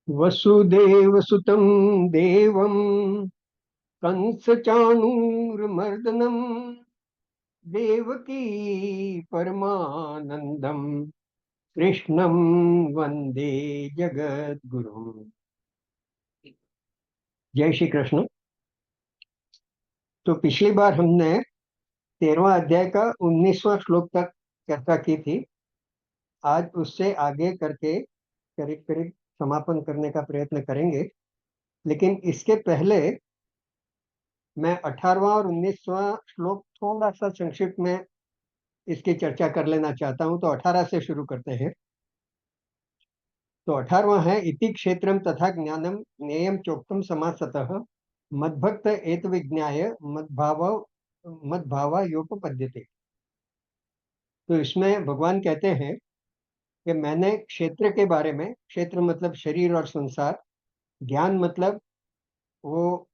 वसुदेवसुतं देवं कंसचाणूरमर्दनं देवकी परमानंदं कृष्णं वंदे जगद्गुरुम्। जय श्री कृष्ण। तो पिछली बार हमने 13वां अध्याय का 19वां श्लोक तक चर्चा की थी। आज उससे आगे करके करीब करीब समापन करने का प्रयत्न करेंगे, लेकिन इसके पहले मैं 18वां और 19वां श्लोक थोड़ा सा संक्षिप्त में इसकी चर्चा कर लेना चाहता हूं। तो 18 से शुरू करते हैं। तो 18वां है, इति क्षेत्रम तथा ज्ञानम ज्ञेयम चोक्तम समासतः मद्भक्त एत विज्ञाय मद्भावा योपपद्यते। तो इसमें भगवान कहते हैं कि मैंने क्षेत्र के बारे में, क्षेत्र मतलब शरीर और संसार, ज्ञान मतलब वो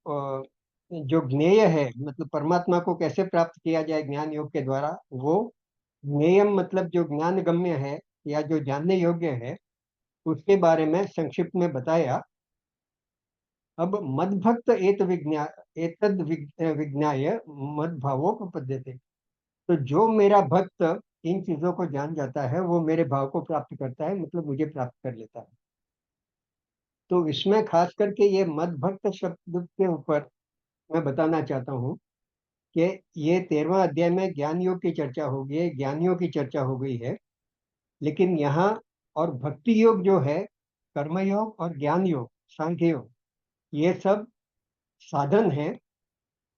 जो ज्ञेय है, मतलब परमात्मा को कैसे प्राप्त किया जाए ज्ञान योग के द्वारा, वो ज्ञेयम मतलब जो ज्ञान गम्य है या जो जानने योग्य है, उसके बारे में संक्षिप्त में बताया। अब मद्भक्त विज्ञाय मद्भावोपपद्यते। तो जो मेरा भक्त इन चीजों को जान जाता है वो मेरे भाव को प्राप्त करता है, मतलब मुझे प्राप्त कर लेता है। तो इसमें खास करके ये मद्भक्त शब्द के ऊपर मैं बताना चाहता हूँ कि ये 13वां अध्याय में ज्ञान योग की चर्चा हो गई है, ज्ञानियों की चर्चा हो गई है। लेकिन यहाँ और भक्ति योग जो है, कर्म योग और ज्ञान योग, सांख्य योग, ये सब साधन है।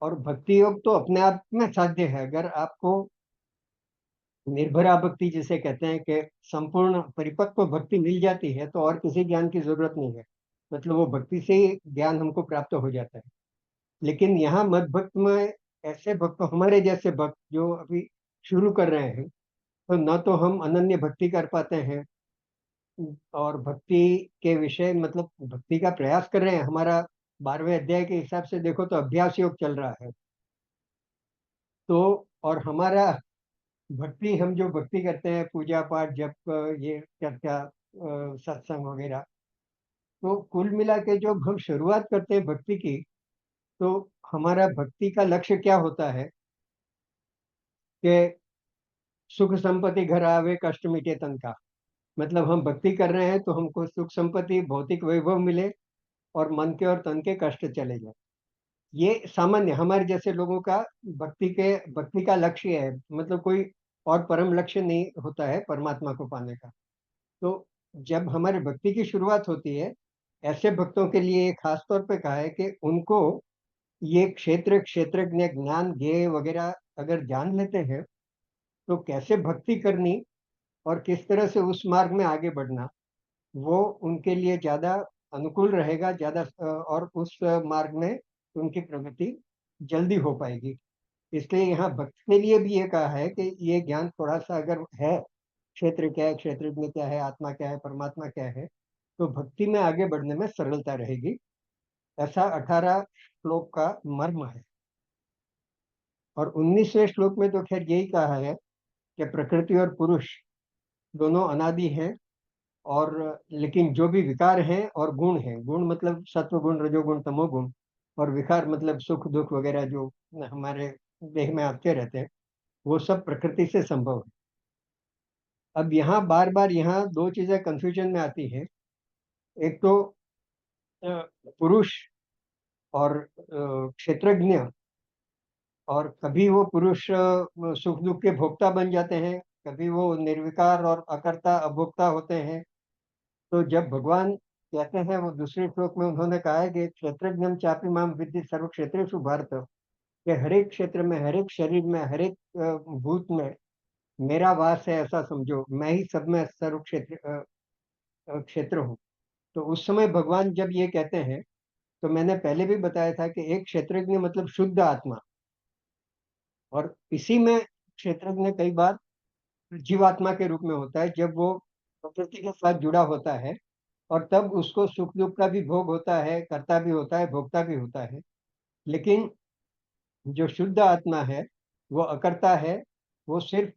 और भक्ति योग तो अपने आप में साध्य है। अगर आपको निर्भरा भक्ति जिसे कहते हैं कि संपूर्ण परिपक्व भक्ति मिल जाती है, तो और किसी ज्ञान की जरूरत नहीं है। मतलब वो भक्ति से ही ज्ञान हमको प्राप्त हो जाता है। लेकिन यहाँ मद भक्त में ऐसे भक्त, हमारे जैसे भक्त जो अभी शुरू कर रहे हैं, तो न तो हम अनन्य भक्ति कर पाते हैं, और भक्ति के विषय मतलब भक्ति का प्रयास कर रहे हैं। हमारा 12वें अध्याय के हिसाब से देखो तो अभ्यास योग चल रहा है। तो और हमारा भक्ति, हम जो भक्ति करते हैं, पूजा पाठ जप, ये चर्चा, सत्संग वगैरह, तो कुल मिला के जब हम शुरुआत करते हैं भक्ति की, तो हमारा भक्ति का लक्ष्य क्या होता है कि सुख संपत्ति घर आवे कष्ट मिटे तन का। मतलब हम भक्ति कर रहे हैं तो हमको सुख संपत्ति भौतिक वैभव मिले और मन के और तन के कष्ट चले जाए। ये सामान्य हमारे जैसे लोगों का भक्ति का लक्ष्य है। मतलब कोई और परम लक्ष्य नहीं होता है परमात्मा को पाने का। तो जब हमारी भक्ति की शुरुआत होती है, ऐसे भक्तों के लिए खास तौर पे कहा है कि उनको ये क्षेत्रज्ञ ज्ञान ज्ञेय वगैरह अगर जान लेते हैं, तो कैसे भक्ति करनी और किस तरह से उस मार्ग में आगे बढ़ना, वो उनके लिए ज्यादा अनुकूल रहेगा, ज्यादा और उस मार्ग में उनकी प्रगति जल्दी हो पाएगी। इसलिए यहाँ भक्त के लिए भी ये कहा है कि ये ज्ञान थोड़ा सा अगर है, क्षेत्र क्या है, क्षेत्रज्ञ क्या है, आत्मा क्या है, परमात्मा क्या है, तो भक्ति में आगे बढ़ने में सरलता रहेगी। ऐसा 18 श्लोक का मर्म है। और 19वें श्लोक में तो खैर यही कहा है कि प्रकृति और पुरुष दोनों अनादि हैं। और लेकिन जो भी विकार हैं और गुण हैं, गुण मतलब सत्व गुण, रजोगुण, तमोगुण, और विकार मतलब सुख दुख वगैरह जो हमारे देह में आते रहते हैं, वो सब प्रकृति से संभव है। अब यहाँ बार बार यहाँ दो चीजें कंफ्यूजन में आती है। एक तो पुरुष और क्षेत्रज्ञ, और कभी वो पुरुष सुख दुख के भोक्ता बन जाते हैं, कभी वो निर्विकार और अकर्ता अभोक्ता होते हैं। तो जब भगवान कहते हैं, वो दूसरे श्लोक में उन्होंने कहा है कि क्षेत्रज्ञम चापि माम विद्धि सर्व क्षेत्रेषु भारत, कि हर एक क्षेत्र में, हर एक शरीर में, हर एक भूत में मेरा वास है, ऐसा समझो। मैं ही सब में सर्व क्षेत्र हूँ। तो उस समय भगवान जब ये कहते हैं, तो मैंने पहले भी बताया था कि एक क्षेत्रज्ञ मतलब शुद्ध आत्मा, और इसी में क्षेत्रज्ञ कई बार जीवात्मा के रूप में होता है, जब वो प्रकृति के साथ जुड़ा होता है, और तब उसको सुख दुख का भी भोग होता है, कर्ता भी होता है, भोक्ता भी होता है। लेकिन जो शुद्ध आत्मा है, वो अकर्ता है। वो सिर्फ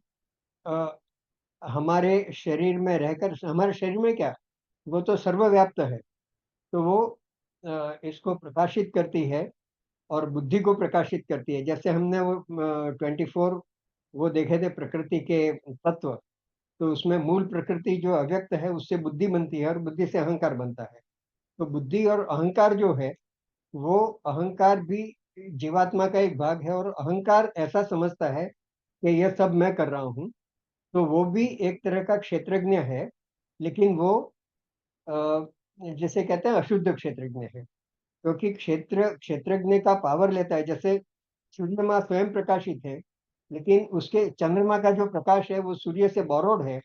अ, हमारे शरीर में रहकर, हमारे शरीर में क्या, वो तो सर्वव्याप्त है। तो वो इसको प्रकाशित करती है और बुद्धि को प्रकाशित करती है। जैसे हमने वो 24 वो देखे थे प्रकृति के तत्व, तो उसमें मूल प्रकृति जो अव्यक्त है उससे बुद्धि बनती है और बुद्धि से अहंकार बनता है। तो बुद्धि और अहंकार जो है, वो अहंकार भी जीवात्मा का एक भाग है और अहंकार ऐसा समझता है कि यह सब मैं कर रहा हूँ। तो वो भी एक तरह का क्षेत्रज्ञ है, लेकिन वो अ, जिसे कहते हैं अशुद्ध क्षेत्रज्ञ है। क्योंकि क्षेत्रज्ञ का पावर लेता है। जैसे चंद्रमा स्वयं प्रकाशित है, लेकिन उसके चंद्रमा का जो प्रकाश है वो सूर्य से बोरोड है।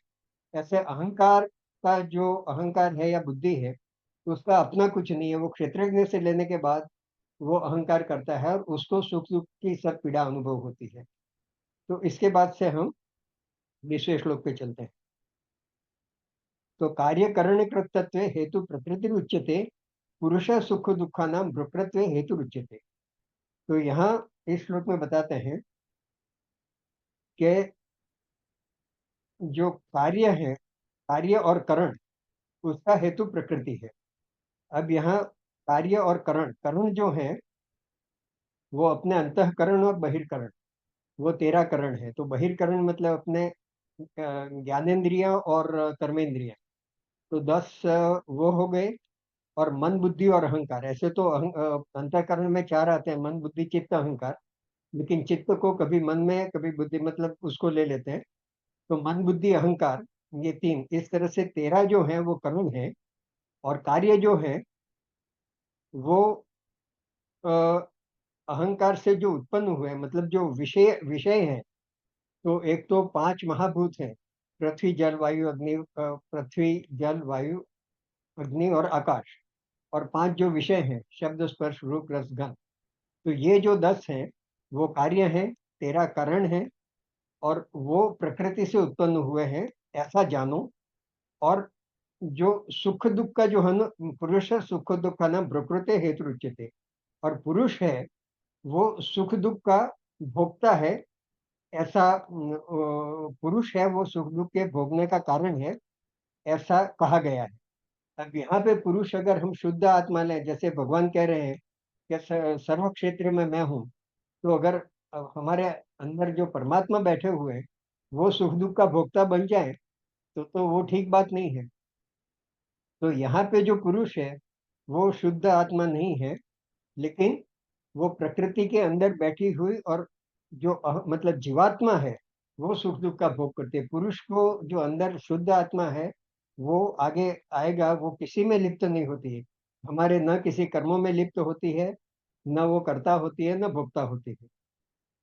ऐसे अहंकार का जो अहंकार है या बुद्धि है, तो उसका अपना कुछ नहीं है। वो क्षेत्रज्ञ से लेने के बाद वो अहंकार करता है और उसको सुख दुख की सब पीड़ा अनुभव होती है। तो इसके बाद से हम विशेष श्लोक पे चलते हैं। तो कार्य करण कृतत्व हेतु प्रकृति उच्यते, पुरुष सुख दुखानां भोक्तृत्व हेतु उच्यते। तो यहाँ इस श्लोक में बताते हैं कि जो कार्य है, कार्य और करण, उसका हेतु प्रकृति है। अब यहाँ कार्य और करण, करण जो है वो अपने अंतःकरण और बहिर्करण, वो 13 करण है। तो बहिर्करण मतलब अपने ज्ञानेन्द्रिय और कर्मेंद्रिय, तो 10 वो हो गए। और मन बुद्धि और अहंकार, ऐसे तो अंतःकरण में 4 आते हैं, मन बुद्धि चित्त अहंकार। लेकिन चित्त को कभी मन में कभी बुद्धि, मतलब उसको ले लेते हैं। तो मन बुद्धि अहंकार, ये 3, इस तरह से 13 जो है वो करण है। और कार्य जो है वो अ, अहंकार से जो उत्पन्न हुए, मतलब जो विषय विषय है। तो एक तो 5 महाभूत हैं, पृथ्वी जल वायु अग्नि, पृथ्वी जल वायु अग्नि और आकाश। और 5 जो विषय हैं, शब्द स्पर्श रूप रस गंध। तो ये जो 10 हैं वो कार्य हैं, 13 कारण हैं, और वो प्रकृति से उत्पन्न हुए हैं, ऐसा जानो। और जो सुख दुख का जो है ना, पुरुष सुख दुख का नाम प्रकृति हेतु उच्यते। और पुरुष है वो सुख दुख का भोक्ता है। ऐसा पुरुष है वो सुख दुख के भोगने का कारण है, ऐसा कहा गया है। अब यहाँ पे पुरुष अगर हम शुद्ध आत्मा लें, जैसे भगवान कह रहे हैं कि सर्व क्षेत्र में मैं हूँ। तो अगर हमारे अंदर जो परमात्मा बैठे हुए हैं वो सुख दुख का भोक्ता बन जाए, तो वो ठीक बात नहीं है। तो यहाँ पे जो पुरुष है वो शुद्ध आत्मा नहीं है, लेकिन वो प्रकृति के अंदर बैठी हुई, और जो मतलब जीवात्मा है वो सुख दुख का भोग करते हैं। पुरुष को जो अंदर शुद्ध आत्मा है वो आगे आएगा, वो किसी में लिप्त नहीं होती है। हमारे न किसी कर्मों में लिप्त होती है, न वो कर्ता होती है, न भोक्ता होती है।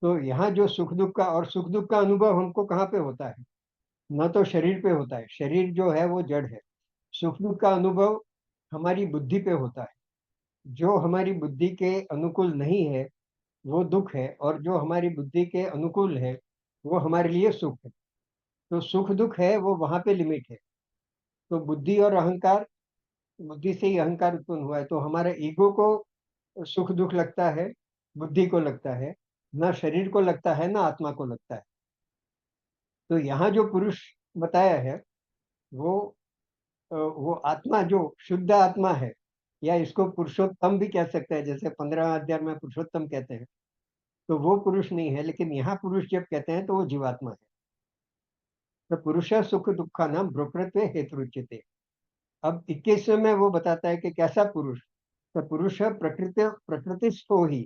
तो यहाँ जो सुख दुख का, और सुख दुख का अनुभव हमको कहाँ पे होता है? न तो शरीर पे होता है, शरीर जो है वो जड़ है। सुख दुख का अनुभव हमारी बुद्धि पे होता है। जो हमारी बुद्धि के अनुकूल नहीं है वो दुख है, और जो हमारी बुद्धि के अनुकूल है वो हमारे लिए सुख है। तो सुख दुख है वो वहां पे लिमिट है। तो बुद्धि और अहंकार, बुद्धि से ही अहंकार उत्पन्न हुआ है। तो हमारे ईगो को सुख दुख लगता है, बुद्धि को लगता है, ना शरीर को लगता है, ना आत्मा को लगता है। तो यहाँ जो पुरुष बताया है वो वो आत्मा जो शुद्ध आत्मा है, या इसको पुरुषोत्तम भी कह सकते हैं, जैसे 15 अध्याय में पुरुषोत्तम कहते हैं। तो वो पुरुष नहीं है, लेकिन यहाँ पुरुष जब कहते हैं तो वो जीवात्मा है। तो पुरुष सुख दुखा नाम ब्रह्मत्व हेतुच्यते। अब 21वें में वो बताता है कि कैसा पुरुष। तो पुरुष प्रकृति प्रकृतिस्थो ही,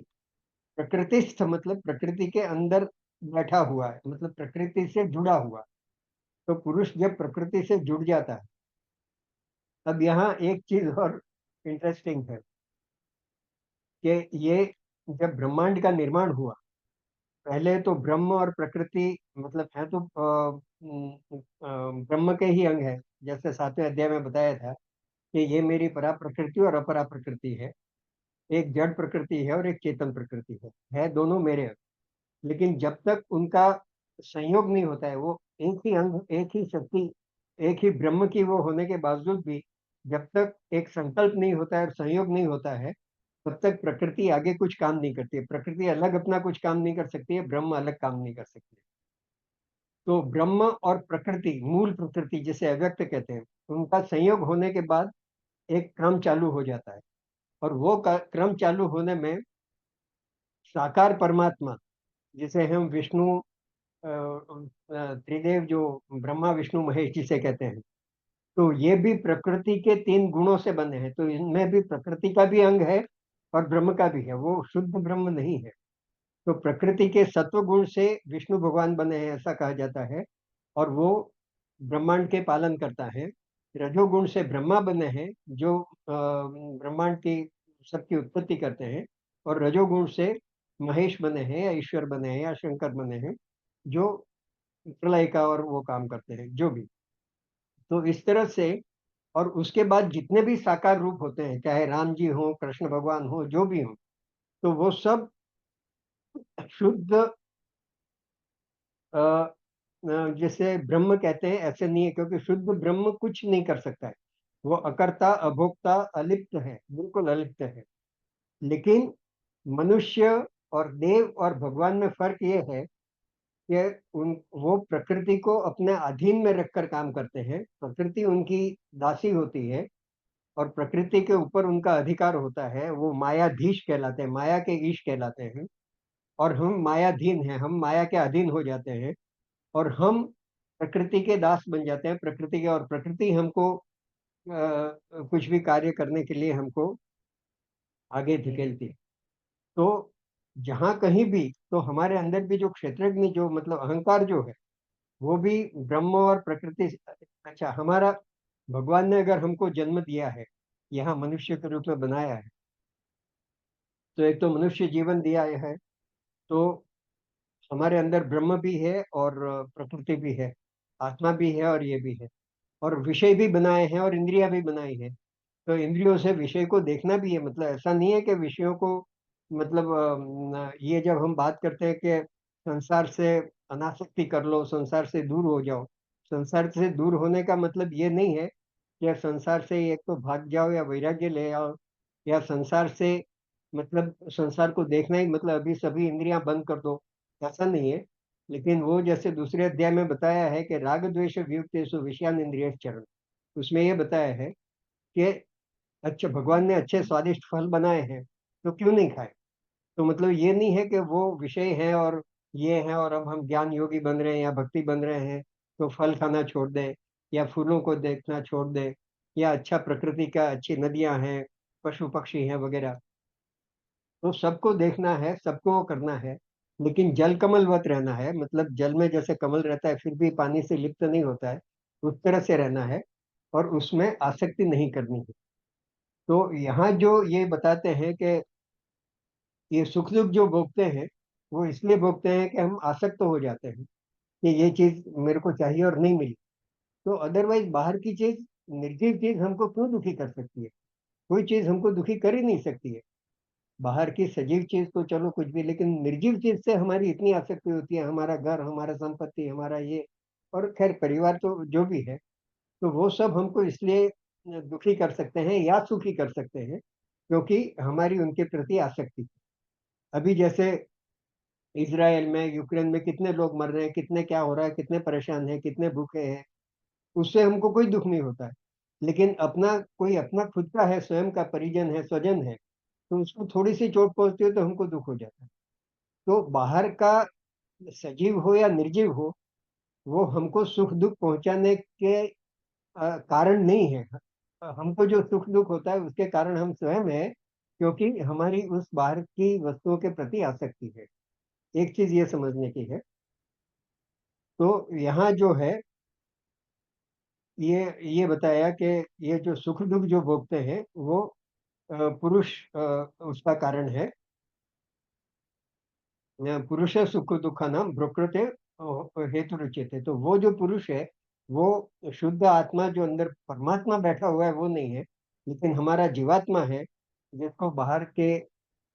प्रकृतिस्थ मतलब प्रकृति के अंदर बैठा हुआ है, मतलब प्रकृति से जुड़ा हुआ। तो पुरुष जब प्रकृति से जुड़ जाता है। अब यहाँ एक चीज और इंटरेस्टिंग है कि ये जब ब्रह्मांड का निर्माण हुआ, पहले तो ब्रह्म और प्रकृति मतलब है तो ब्रह्म के ही अंग है। जैसे 7वें अध्याय में बताया था कि ये मेरी परा प्रकृति और अपरा प्रकृति है। एक जड़ प्रकृति है और एक चेतन प्रकृति है दोनों मेरे अंग। लेकिन जब तक उनका संयोग नहीं होता है, वो एक ही अंग, एक ही शक्ति, एक ही ब्रह्म की वो होने के बावजूद भी, जब तक एक संकल्प नहीं होता है और संयोग नहीं होता है, तब तक प्रकृति आगे कुछ काम नहीं करती है। प्रकृति अलग अपना कुछ काम नहीं कर सकती है, ब्रह्म अलग काम नहीं कर सकती है। तो ब्रह्म और प्रकृति, मूल प्रकृति जिसे अव्यक्त कहते हैं, उनका संयोग होने के बाद एक क्रम चालू हो जाता है। और वो क्रम चालू होने में साकार परमात्मा, जिसे हम विष्णु त्रिदेव, जो ब्रह्मा विष्णु महेश जिसे कहते हैं, तो ये भी प्रकृति के 3 गुणों से बने हैं। तो इनमें भी प्रकृति का भी अंग है और ब्रह्म का भी है, वो शुद्ध ब्रह्म नहीं है। तो प्रकृति के सत्व गुण से विष्णु भगवान बने हैं ऐसा कहा जाता है, और वो ब्रह्मांड के पालन करता है। रजोगुण से ब्रह्मा बने हैं, जो ब्रह्मांड की सबकी उत्पत्ति करते हैं। और रजोगुण से महेश बने हैं, या ईश्वर बने हैं, या शंकर बने हैं, जो प्रलय का और वो काम करते हैं, जो भी। तो इस तरह से, और उसके बाद जितने भी साकार रूप होते हैं, चाहे राम जी हो, कृष्ण भगवान हो, जो भी हो, तो वो सब शुद्ध, जैसे ब्रह्म कहते हैं ऐसे नहीं है, क्योंकि शुद्ध ब्रह्म कुछ नहीं कर सकता है। वो अकर्ता, अभोक्ता, अलिप्त है, बिल्कुल अलिप्त है। लेकिन मनुष्य और देव और भगवान में फर्क ये है कि उन वो प्रकृति को अपने अधीन में रखकर काम करते हैं। प्रकृति उनकी दासी होती है, और प्रकृति के ऊपर उनका अधिकार होता है। वो मायाधीश कहलाते हैं, माया के ईश कहलाते हैं। और हम मायाधीन हैं, हम माया के अधीन हो जाते हैं, और हम प्रकृति के दास बन जाते हैं, प्रकृति के। और प्रकृति हमको कुछ भी कार्य करने के लिए हमको आगे धकेलती है। तो जहाँ कहीं भी, तो हमारे अंदर भी जो क्षेत्रज्ञ, जो मतलब अहंकार जो है, वो भी ब्रह्म और प्रकृति। अच्छा, हमारा भगवान ने अगर हमको जन्म दिया है, यहाँ मनुष्य के रूप में बनाया है, तो एक तो मनुष्य जीवन दिया है, तो हमारे अंदर ब्रह्म भी है और प्रकृति भी है, आत्मा भी है और ये भी है। और विषय भी बनाए हैं और इंद्रियां भी बनाई है। तो इंद्रियों से विषय को देखना भी है। मतलब ऐसा नहीं है कि विषयों को, मतलब ये जब हम बात करते हैं कि संसार से अनासक्ति कर लो, संसार से दूर हो जाओ, संसार से दूर होने का मतलब ये नहीं है कि संसार से एक तो भाग जाओ या वैराग्य ले आओ, या संसार से मतलब संसार को देखना ही मतलब अभी सभी इंद्रियां बंद कर दो, ऐसा नहीं है। लेकिन वो जैसे दूसरे अध्याय में बताया है कि राग द्वेष वियुक्तेषु विषयान इंद्रिय चरण, उसमें ये बताया है कि अच्छा, भगवान ने अच्छे स्वादिष्ट फल बनाए हैं, तो क्यों नहीं खाए। तो मतलब ये नहीं है कि वो विषय है और ये है, और अब हम ज्ञान योगी बन रहे हैं या भक्ति बन रहे हैं तो फल खाना छोड़ दें, या फूलों को देखना छोड़ दें, या अच्छा प्रकृति का, अच्छी नदियां हैं, पशु पक्षी हैं वगैरह, तो सबको देखना है, सबको करना है। लेकिन जल कमलवत रहना है, मतलब जल में जैसे कमल रहता है फिर भी पानी से लिप्त नहीं होता है, उस तरह से रहना है, और उसमें आसक्ति नहीं करनी है। तो यहाँ जो ये बताते हैं कि ये सुख दुख जो भोगते हैं, वो इसलिए भोगते हैं कि हम आसक्त हो जाते हैं कि ये चीज मेरे को चाहिए और नहीं मिली। तो अदरवाइज बाहर की चीज, निर्जीव चीज हमको क्यों दुखी कर सकती है? कोई चीज हमको दुखी कर ही नहीं सकती है। बाहर की सजीव चीज तो चलो कुछ भी, लेकिन निर्जीव चीज से हमारी इतनी आसक्ति होती है, हमारा घर, हमारा संपत्ति, हमारा ये, और खैर परिवार तो जो भी है, तो वो सब हमको इसलिए दुखी कर सकते हैं या सुखी कर सकते हैं, क्योंकि हमारी उनके प्रति आसक्ति। अभी जैसे इसराइल में, यूक्रेन में कितने लोग मर रहे हैं, कितने क्या हो रहा है, कितने परेशान हैं, कितने भूखे हैं, उससे हमको कोई दुख नहीं होता है। लेकिन अपना कोई, अपना खुद का है, स्वयं का परिजन है, स्वजन है, तो उसको थोड़ी सी चोट पहुंचती है तो हमको दुख हो जाता है। तो बाहर का सजीव हो या निर्जीव हो, वो हमको सुख दुख पहुंचाने के कारण नहीं है। हमको जो सुख दुख होता है उसके कारण हम स्वयं है, क्योंकि हमारी उस बाहर की वस्तुओं के प्रति आसक्ति है। एक चीज ये समझने की है। तो यहाँ जो है, ये बताया कि ये जो सुख दुख जो भोगते हैं वो पुरुष उसका कारण है। पुरुष सुख दुख नाम प्रकृति हेतु रुचिते। तो वो जो पुरुष है, वो शुद्ध आत्मा जो अंदर परमात्मा बैठा हुआ है वो नहीं है, लेकिन हमारा जीवात्मा है, जिसको बाहर के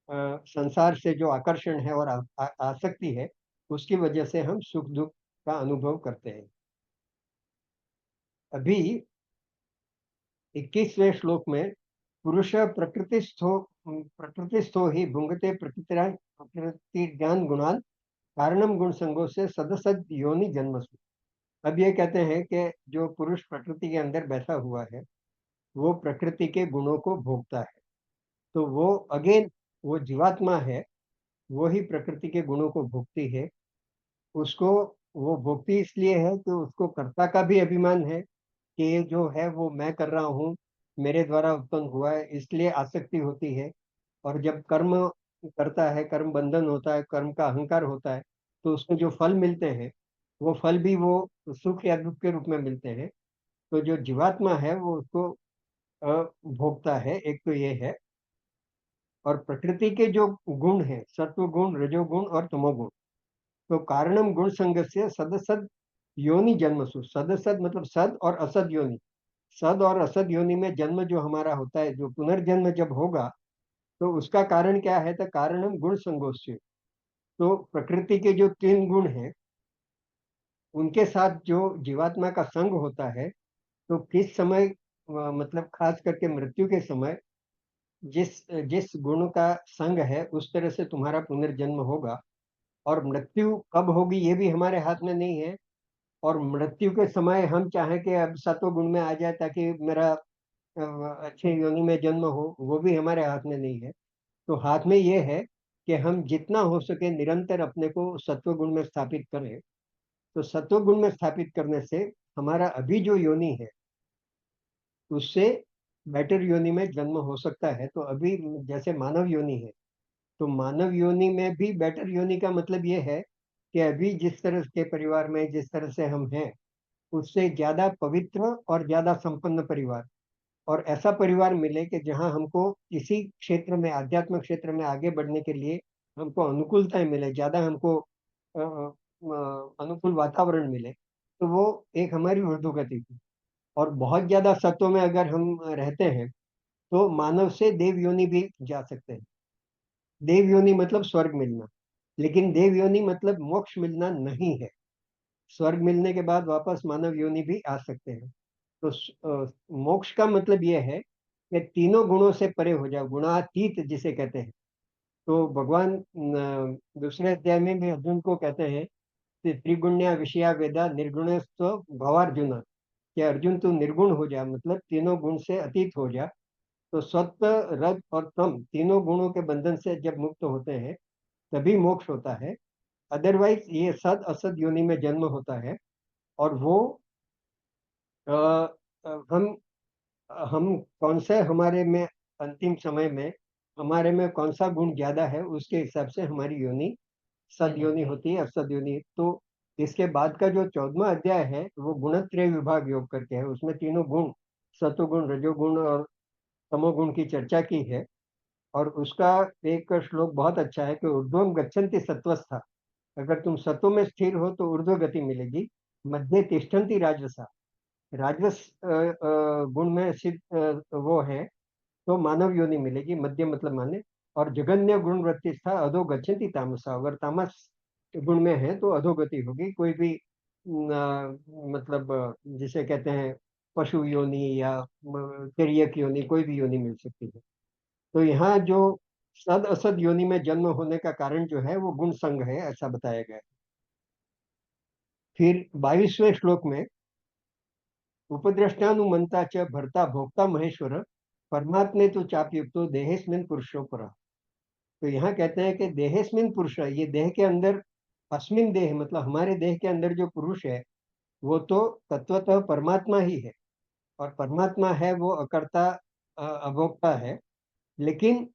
संसार से जो आकर्षण है और आसक्ति है, उसकी वजह से हम सुख दुख का अनुभव करते हैं। अभी 21वें श्लोक में, पुरुष प्रकृतिस्थो ही भुंगते प्रकृति ज्ञान गुणान कारणम गुण संगो से सदसद योनि जन्मसु। अब ये कहते हैं कि जो पुरुष प्रकृति के अंदर बैठा हुआ है, वो प्रकृति के गुणों को भोगता है। तो वो अगेन वो जीवात्मा है, वो ही प्रकृति के गुणों को भोगती है। उसको वो भोगती इसलिए है कि उसको कर्ता का भी अभिमान है कि ये जो है वो मैं कर रहा हूँ, मेरे द्वारा उत्पन्न हुआ है, इसलिए आसक्ति होती है। और जब कर्म करता है, कर्म बंधन होता है, कर्म का अहंकार होता है, तो उसको जो फल मिलते हैं, वो फल भी वो सुख या दुख के रूप में मिलते हैं। तो जो जीवात्मा है वो उसको भोगता है, एक तो ये है। और प्रकृति के जो गुण है, सत्व गुण, रजोगुण और तमोगुण, तो कारणम गुण संगस्य सदसद योनि जन्मसु। सदसद मतलब सद और असद योनि। सद और असद योनि में जन्म जो हमारा होता है, जो पुनर्जन्म जब होगा, तो उसका कारण क्या है? तो कारणम गुण संगोष्य। तो प्रकृति के जो तीन गुण हैं, उनके साथ जो जीवात्मा का संग होता है, तो किस समय मतलब खास करके मृत्यु के समय जिस जिस गुण का संग है, उस तरह से तुम्हारा पुनर्जन्म होगा। और मृत्यु कब होगी ये भी हमारे हाथ में नहीं है। और मृत्यु के समय हम चाहें कि अब सत्व गुण में आ जाए ताकि मेरा अच्छे योनि में जन्म हो, वो भी हमारे हाथ में नहीं है। तो हाथ में ये है कि हम जितना हो सके निरंतर अपने को सत्व गुण में स्थापित करें। तो सत्व गुण में स्थापित करने से हमारा अभी जो योनि है, उससे बेटर योनि में जन्म हो सकता है। तो अभी जैसे मानव योनि है, तो मानव योनि में भी बेटर योनि का मतलब ये है कि अभी जिस तरह के परिवार में जिस तरह से हम हैं, उससे ज्यादा पवित्र और ज्यादा संपन्न परिवार, और ऐसा परिवार मिले कि जहां हमको इसी क्षेत्र में, आध्यात्मिक क्षेत्र में आगे बढ़ने के लिए हमको अनुकूलताएं मिले, ज्यादा हमको अनुकूल वातावरण मिले। तो वो एक हमारी ऊर्ध्वगति थी। और बहुत ज्यादा सत्व में अगर हम रहते हैं, तो मानव से देव योनि भी जा सकते हैं। देव योनि मतलब स्वर्ग मिलना, लेकिन देव योनि मतलब मोक्ष मिलना नहीं है। स्वर्ग मिलने के बाद वापस मानव योनि भी आ सकते हैं। तो मोक्ष का मतलब यह है कि तीनों गुणों से परे हो जाओ, गुणातीत जिसे कहते हैं। तो भगवान दूसरे अध्याय में भी अर्जुन को कहते हैं कि त्रिगुण्या विषया वेदा निर्गुणस्व भवार्जुन। कि अर्जुन तू निर्गुण हो जा, मतलब तीनों गुण से अतीत हो जा। तो सत्व, रज और तम तीनों गुणों के बंधन से जब मुक्त होते हैं, तभी मोक्ष होता है। अदरवाइज ये सद असद योनि में जन्म होता है। और वो अ, हम कौन से हमारे में अंतिम समय में हमारे में कौन सा गुण ज्यादा है, उसके हिसाब से हमारी योनि सद योनि होती है, असद योनि। तो इसके बाद का जो 14वां अध्याय है, वो गुणत्रय विभाग योग करके है। उसमें तीनों गुण, सतोगुण, रजोगुण और तमोगुण की चर्चा की है। और उसका एक श्लोक बहुत अच्छा है कि ऊर्ध्वम गच्छन्ति सत्वस्था। अगर तुम सत्व में स्थिर हो तो ऊर्ध्व गति मिलेगी। मध्य तिष्ठन्ति राजसा। राजस गुण में सिद्ध वो है, तो मानव योनि मिलेगी, मध्य मतलब माने। और जगन्य गुण वृत्ति था अधो गच्छन्ति तामसा। अगर तामस गुण में है तो अधोगति होगी। कोई भी मतलब जिसे कहते हैं पशु योनि या तिर्यक योनि, कोई भी योनि मिल सकती है। तो यहाँ जो सद असद योनि में जन्म होने का कारण जो है वो गुण संग है, ऐसा बताया गया है। फिर 22वें श्लोक में उपद्रष्टानुमंता च भर्ता भोक्ता महेश्वर परमात्मे तो चापयुक्तो देहेस्मिन पुरुषोपर। तो यहाँ कहते हैं कि देहेस्मिन पुरुष है, ये देह के अंदर, अस्मिन देह मतलब हमारे देह के अंदर जो पुरुष है, वो तो तत्वतः परमात्मा ही है। और परमात्मा है वो अकर्ता अभोक्ता है। लेकिन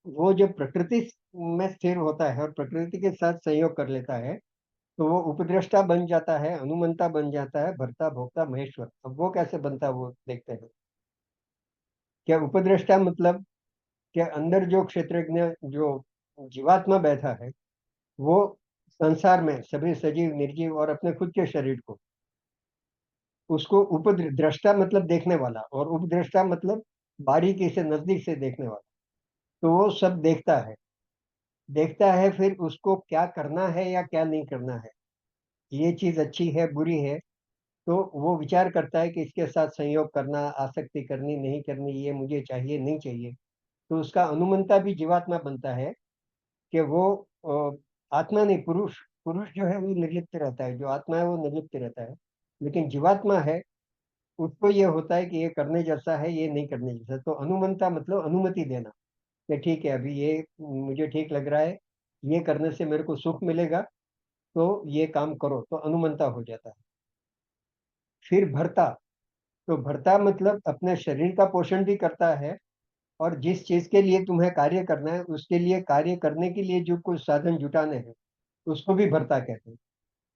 वो जब प्रकृति में स्थिर होता है और प्रकृति के साथ संयोग कर लेता है, तो वो उपद्रष्टा बन जाता है, अनुमंता बन जाता है, भर्ता भोक्ता महेश्वर। अब वो कैसे बनता है वो देखते हैं। क्या उपद्रष्टा मतलब कि अंदर जो क्षेत्रज्ञ, जो जीवात्मा बैठा है, वो संसार में सभी सजीव निर्जीव और अपने खुद के शरीर को, उसको उपद्रष्टा मतलब देखने वाला, और उपद्रष्टा मतलब बारीकी से नजदीक से देखने वाला। तो वो सब देखता है, फिर उसको क्या करना है या क्या नहीं करना है, ये चीज अच्छी है बुरी है, तो वो विचार करता है कि इसके साथ संयोग करना, आसक्ति करनी नहीं करनी, ये मुझे चाहिए नहीं चाहिए। तो उसका अनुमंता भी जीवात्मा बनता है कि वो आत्मा नहीं, पुरुष, जो है वो निर्लिप्त रहता है, जो आत्मा है वो निर्लिप्त रहता है। लेकिन जीवात्मा है, उसको ये होता है कि ये करने जैसा है, ये नहीं करने जैसा। तो अनुमंता मतलब अनुमति देना कि ठीक है, अभी ये मुझे ठीक लग रहा है, ये करने से मेरे को सुख मिलेगा, तो ये काम करो, तो अनुमंता हो जाता है। फिर भर्ता, तो भर्ता मतलब अपने शरीर का पोषण भी करता है, और जिस चीज के लिए तुम्हें कार्य करना है उसके लिए, कार्य करने के लिए जो कुछ साधन जुटाने हैं, उसको भी भर्ता कहते हैं।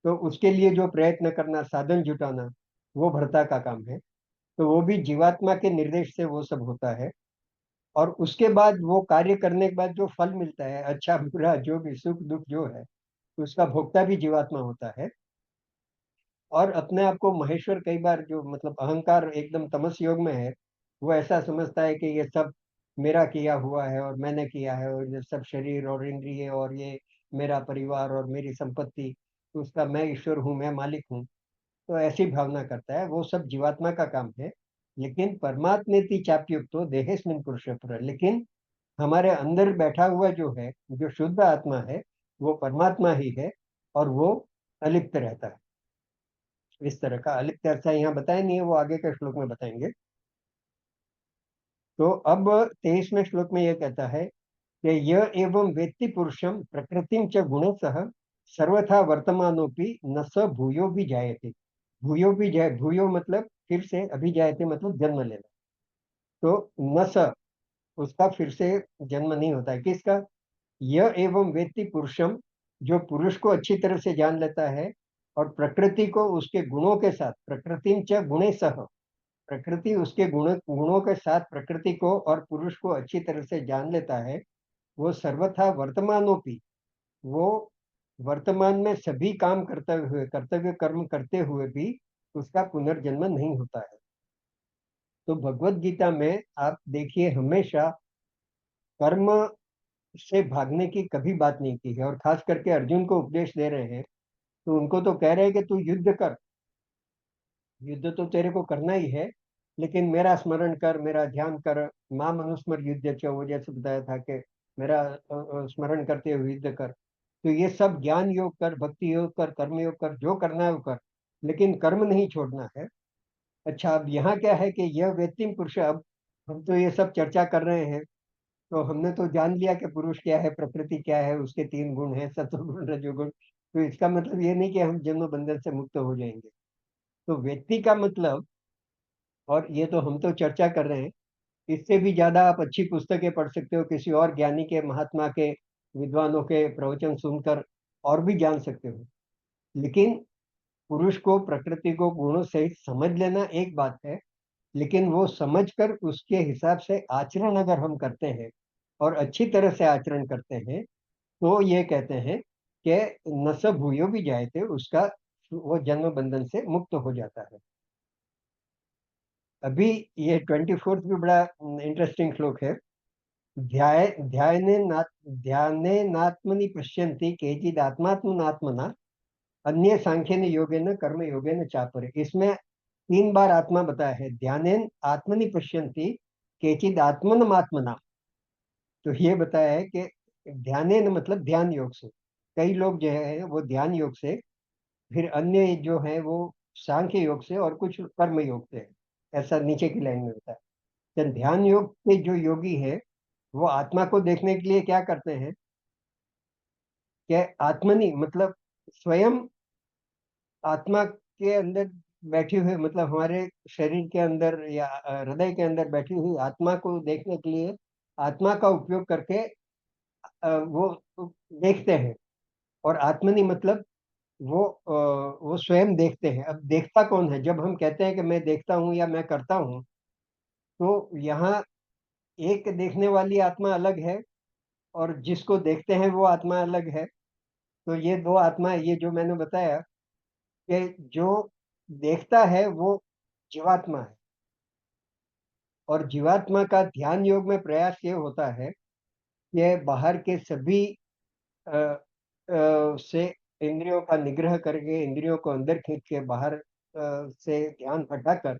तो उसके लिए जो प्रयत्न करना, साधन जुटाना, वो भर्ता का काम है। तो वो भी जीवात्मा के निर्देश से वो सब होता है। और उसके बाद वो कार्य करने के बाद जो फल मिलता है, अच्छा बुरा जो भी, सुख दुख जो है, उसका भोक्ता भी जीवात्मा होता है। और अपने आप को महेश्वर, कई बार जो मतलब अहंकार एकदम तमस योग में है, वो ऐसा समझता है कि ये सब मेरा किया हुआ है और मैंने किया है, और ये सब शरीर और इंद्रिय और ये मेरा परिवार और मेरी संपत्ति, तो उसका मैं ईश्वर हूँ, मैं मालिक हूँ। तो ऐसी भावना करता है, वो सब जीवात्मा का काम है। लेकिन परमात्मेति चाप्युक्तो देहेस्मिन् पुरुषः परः, लेकिन हमारे अंदर बैठा हुआ जो है, जो शुद्ध आत्मा है, वो परमात्मा ही है, और वो अलिप्त रहता है। इस तरह का अलिप्त अर्थ यहाँ बताया नहीं है, वो आगे के श्लोक में बताएंगे। तो अब 23वें श्लोक में यह कहता है कि यह एवं वेत्ति पुरुषम प्रकृतिम च गुण सह सर्वथा वर्तमानोपि न स भूयो भी जायते। भूयो भी जाए, भूयो मतलब फिर से, अभी जायते मतलब जन्म लेना। तो न स, उसका फिर से जन्म नहीं होता है। किसका? यह एवं वेत्ति पुरुषम, जो पुरुष को अच्छी तरह से जान लेता है, और प्रकृति को उसके गुणों के साथ, प्रकृतिम च गुणे सह, प्रकृति उसके गुणों के साथ प्रकृति को और पुरुष को अच्छी तरह से जान लेता है, वो सर्वथा वर्तमानोपि, वो वर्तमान में सभी काम करते हुए, कर्तव्य कर्म करते हुए भी उसका पुनर्जन्म नहीं होता है। तो भगवत गीता में आप देखिए, हमेशा कर्म से भागने की कभी बात नहीं की है। और खास करके अर्जुन को उपदेश दे रहे हैं, तो उनको तो कह रहे हैं कि तू युद्ध कर, युद्ध तो तेरे को करना ही है, लेकिन मेरा स्मरण कर, मेरा ध्यान कर। मां मनुस्मर युद्ध च, वो जैसे बताया था कि मेरा स्मरण करते हुए युद्ध कर। तो ये सब ज्ञान योग कर, भक्ति योग कर, कर्म योग कर, जो करना है वो कर, लेकिन कर्म नहीं छोड़ना है। अच्छा, अब यहाँ क्या है कि यह व्यक्तिम पुरुष, अब हम तो ये सब चर्चा कर रहे हैं, तो हमने तो जान लिया कि पुरुष क्या है, प्रकृति क्या है, उसके तीन गुण हैं, सत्वगुण रजोगुण। तो इसका मतलब ये नहीं कि हम जन्म बंधन से मुक्त हो जाएंगे। तो व्यक्ति का मतलब, और ये तो हम तो चर्चा कर रहे हैं, इससे भी ज्यादा आप अच्छी पुस्तकें पढ़ सकते हो, किसी और ज्ञानी के, महात्मा के, विद्वानों के प्रवचन सुनकर और भी जान सकते हो। लेकिन पुरुष को, प्रकृति को गुणों सहित समझ लेना एक बात है, लेकिन वो समझकर उसके हिसाब से आचरण अगर हम करते हैं, और अच्छी तरह से आचरण करते हैं, तो ये कहते हैं कि न स भूयो भी जायते, उसका वो जन्म बंधन से मुक्त हो जाता है। अभी ये 24th भी बड़ा इंटरेस्टिंग श्लोक है। ध्यानेनात्मनि पश्यन्ति केचिद आत्मात्मनात्मना अन्य सांख्येन योगेन कर्म योगेन चापरे। इसमें 3 बार आत्मा बताया है। ध्यानेन आत्मनि पश्यन्ति केचिद आत्मनमात्मना, तो ये बताया है कि ध्यानेन मतलब ध्यान योग से, कई लोग जो है वो ध्यान योग से, फिर अन्य जो है वो सांख्य योग से, और कुछ कर्म योग से, ऐसा नीचे की लाइन में बताया। तो ध्यान योग के जो योगी है, वो आत्मा को देखने के लिए क्या करते हैं कि आत्मनि मतलब स्वयं आत्मा के अंदर बैठी हुई, मतलब हमारे शरीर के अंदर या हृदय के अंदर बैठी हुई आत्मा को देखने के लिए आत्मा का उपयोग करके वो देखते हैं। और आत्मनि मतलब वो स्वयं देखते हैं। अब देखता कौन है? जब हम कहते हैं कि मैं देखता हूँ या मैं करता हूँ, तो यहाँ एक देखने वाली आत्मा अलग है, और जिसको देखते हैं वो आत्मा अलग है। तो ये दो आत्मा है, ये जो मैंने बताया कि जो देखता है वो जीवात्मा है। और जीवात्मा का ध्यान योग में प्रयास ये होता है कि बाहर के सभी से इंद्रियों का निग्रह करके, इंद्रियों को अंदर खींच के, बाहर से ध्यान हटाकर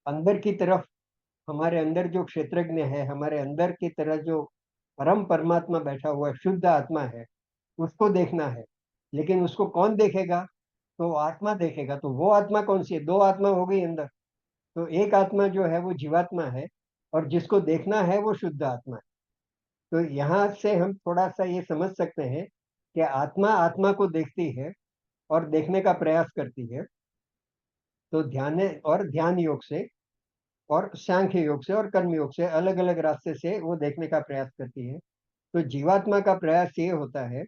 अंदर की तरफ, हमारे अंदर जो क्षेत्रज्ञ है, हमारे अंदर की तरह जो परम परमात्मा बैठा हुआ शुद्ध आत्मा है, उसको देखना है। लेकिन उसको कौन देखेगा? तो आत्मा देखेगा। तो वो आत्मा कौन सी है? दो आत्मा हो गई अंदर। तो एक आत्मा जो है वो जीवात्मा है, और जिसको देखना है वो शुद्ध आत्मा है। तो यहाँ से हम थोड़ा सा ये समझ सकते हैं कि आत्मा आत्मा को देखती है और देखने का प्रयास करती है। तो ध्यान योग से और सांख्य योग से और कर्म योग से अलग अलग रास्ते से वो देखने का प्रयास करती है। तो जीवात्मा का प्रयास ये होता है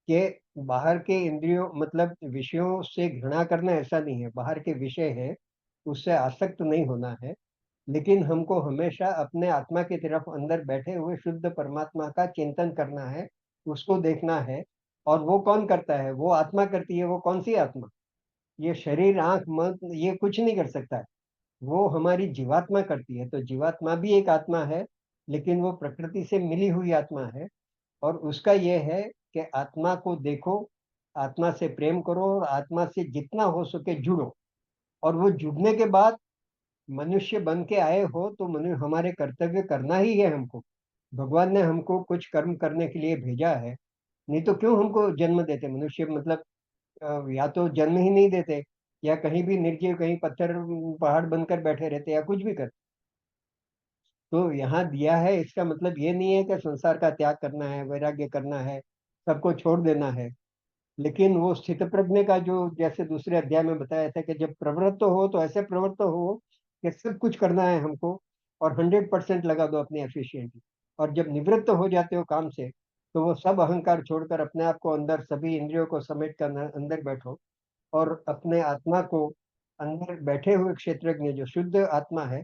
कि बाहर के इंद्रियों मतलब विषयों से घृणा करना ऐसा नहीं है, बाहर के विषय है उससे आसक्त नहीं होना है, लेकिन हमको हमेशा अपने आत्मा की तरफ अंदर बैठे हुए शुद्ध परमात्मा का चिंतन करना है, उसको देखना है। और वो कौन करता है? वो आत्मा करती है। वो कौन सी आत्मा? ये शरीर आंख मन ये कुछ नहीं कर सकता है, वो हमारी जीवात्मा करती है। तो जीवात्मा भी एक आत्मा है, लेकिन वो प्रकृति से मिली हुई आत्मा है। और उसका ये है कि आत्मा को देखो, आत्मा से प्रेम करो और आत्मा से जितना हो सके जुड़ो। और वो जुड़ने के बाद मनुष्य बन के आए हो तो हमारे कर्तव्य करना ही है हमको। भगवान ने हमको कुछ कर्म करने के लिए भेजा है, नहीं तो क्यों हमको जन्म देते मनुष्य? मतलब या तो जन्म ही नहीं देते, या कहीं भी निर्जीव कहीं पत्थर पहाड़ बनकर बैठे रहते, या कुछ भी करते। तो यहाँ दिया है, इसका मतलब ये नहीं है कि संसार का त्याग करना है, वैराग्य करना है, सबको छोड़ देना है। लेकिन वो स्थित प्रज्ञ का जो जैसे दूसरे अध्याय में बताया था कि जब प्रवृत्त हो तो ऐसे प्रवृत्त हो कि सब कुछ करना है हमको, और 100% लगा दो अपनी एफिशिएंटली। और जब निवृत्त हो जाते हो काम से, तो वो सब अहंकार छोड़कर अपने आप को अंदर सभी इंद्रियों को समेट कर अंदर बैठो, और अपने आत्मा को अंदर बैठे हुए क्षेत्रज्ञ जो शुद्ध आत्मा है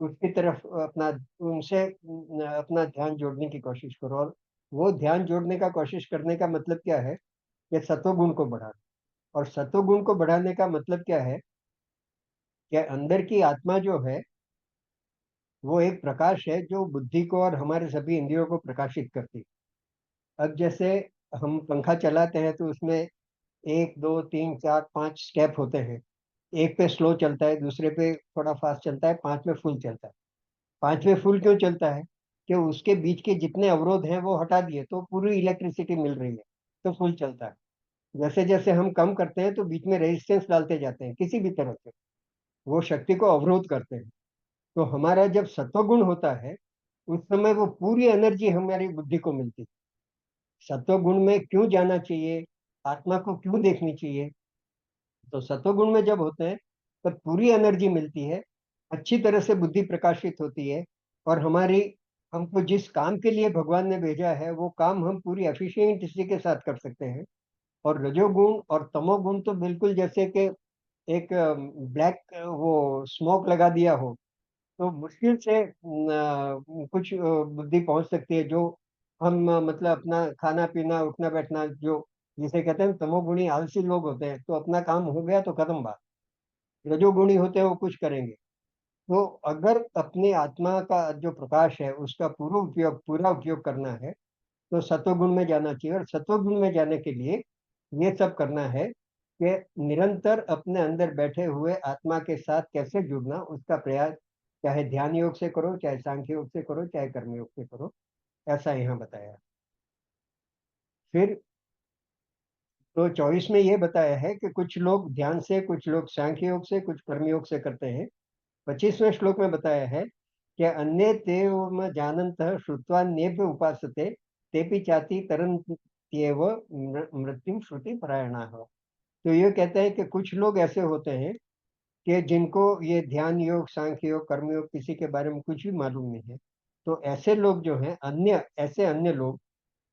उसकी तरफ अपना उनसे अपना ध्यान जोड़ने की कोशिश करो। और वो ध्यान जोड़ने का कोशिश करने का मतलब क्या है? कि सत्वगुण को बढ़ाना। और सत्वगुण को बढ़ाने का मतलब क्या है? कि अंदर की आत्मा जो है वो एक प्रकाश है जो बुद्धि को और हमारे सभी इंद्रियों को प्रकाशित करती है। अब जैसे हम पंखा चलाते हैं तो उसमें 1 2 3 4 5 स्टेप होते हैं। एक पे स्लो चलता है, दूसरे पे थोड़ा फास्ट चलता है, 5 में फुल चलता है। 5 में फुल क्यों चलता है? कि उसके बीच के जितने अवरोध हैं वो हटा दिए तो पूरी इलेक्ट्रिसिटी मिल रही है, तो फुल चलता है। जैसे जैसे हम कम करते हैं तो बीच में रेजिस्टेंस डालते जाते हैं किसी भी तरह से, वो शक्ति को अवरोध करते हैं। तो हमारा जब सत्वगुण होता है उस समय वो पूरी एनर्जी हमारी बुद्धि को मिलती है। सत्वगुण में क्यों जाना चाहिए, आत्मा को क्यों देखनी चाहिए? तो सत्वगुण में जब होते हैं तब पूरी एनर्जी मिलती है, अच्छी तरह से बुद्धि प्रकाशित होती है, और हमारी हमको जिस काम के लिए भगवान ने भेजा है वो काम हम पूरी एफिशिएंसी के साथ कर सकते हैं। और रजोगुण और तमोगुण तो बिल्कुल जैसे कि एक ब्लैक वो स्मोक लगा दिया हो, तो मुश्किल से कुछ बुद्धि पहुंच सकती है। जो हम मतलब अपना खाना पीना उठना बैठना जो जिसे कहते हैं तमोगुणी आलसी लोग होते हैं, तो अपना काम हो गया तो खत्म बात। रजोगुणी होते हैं वो कुछ करेंगे। तो अगर अपनी आत्मा का जो प्रकाश है उसका पूरा उपयोग करना है तो सत्वगुण में जाना चाहिए। और सत्वगुण में जाने के लिए ये सब करना है कि निरंतर अपने अंदर बैठे हुए आत्मा के साथ कैसे जुड़ना उसका प्रयास, चाहे ध्यान योग से करो, चाहे सांख्य योग से करो, चाहे कर्म योग से करो, ऐसा यहाँ बताया। फिर तो 24 में ये बताया है कि कुछ लोग ध्यान से, कुछ लोग सांख्य योग से, कुछ कर्म योग से करते हैं। 25वें श्लोक में बताया है कि अन्य तेव जानंत श्रुत्वान्येभ्य उपासते तेपि चाति तरन्त्येव मृत्यु श्रुति परायणाः। तो ये कहते हैं कि कुछ लोग ऐसे होते हैं कि जिनको ये ध्यान योग सांख्य योग कर्म योग किसी के बारे में कुछ भी मालूम नहीं है। तो ऐसे लोग जो हैं, अन्य लोग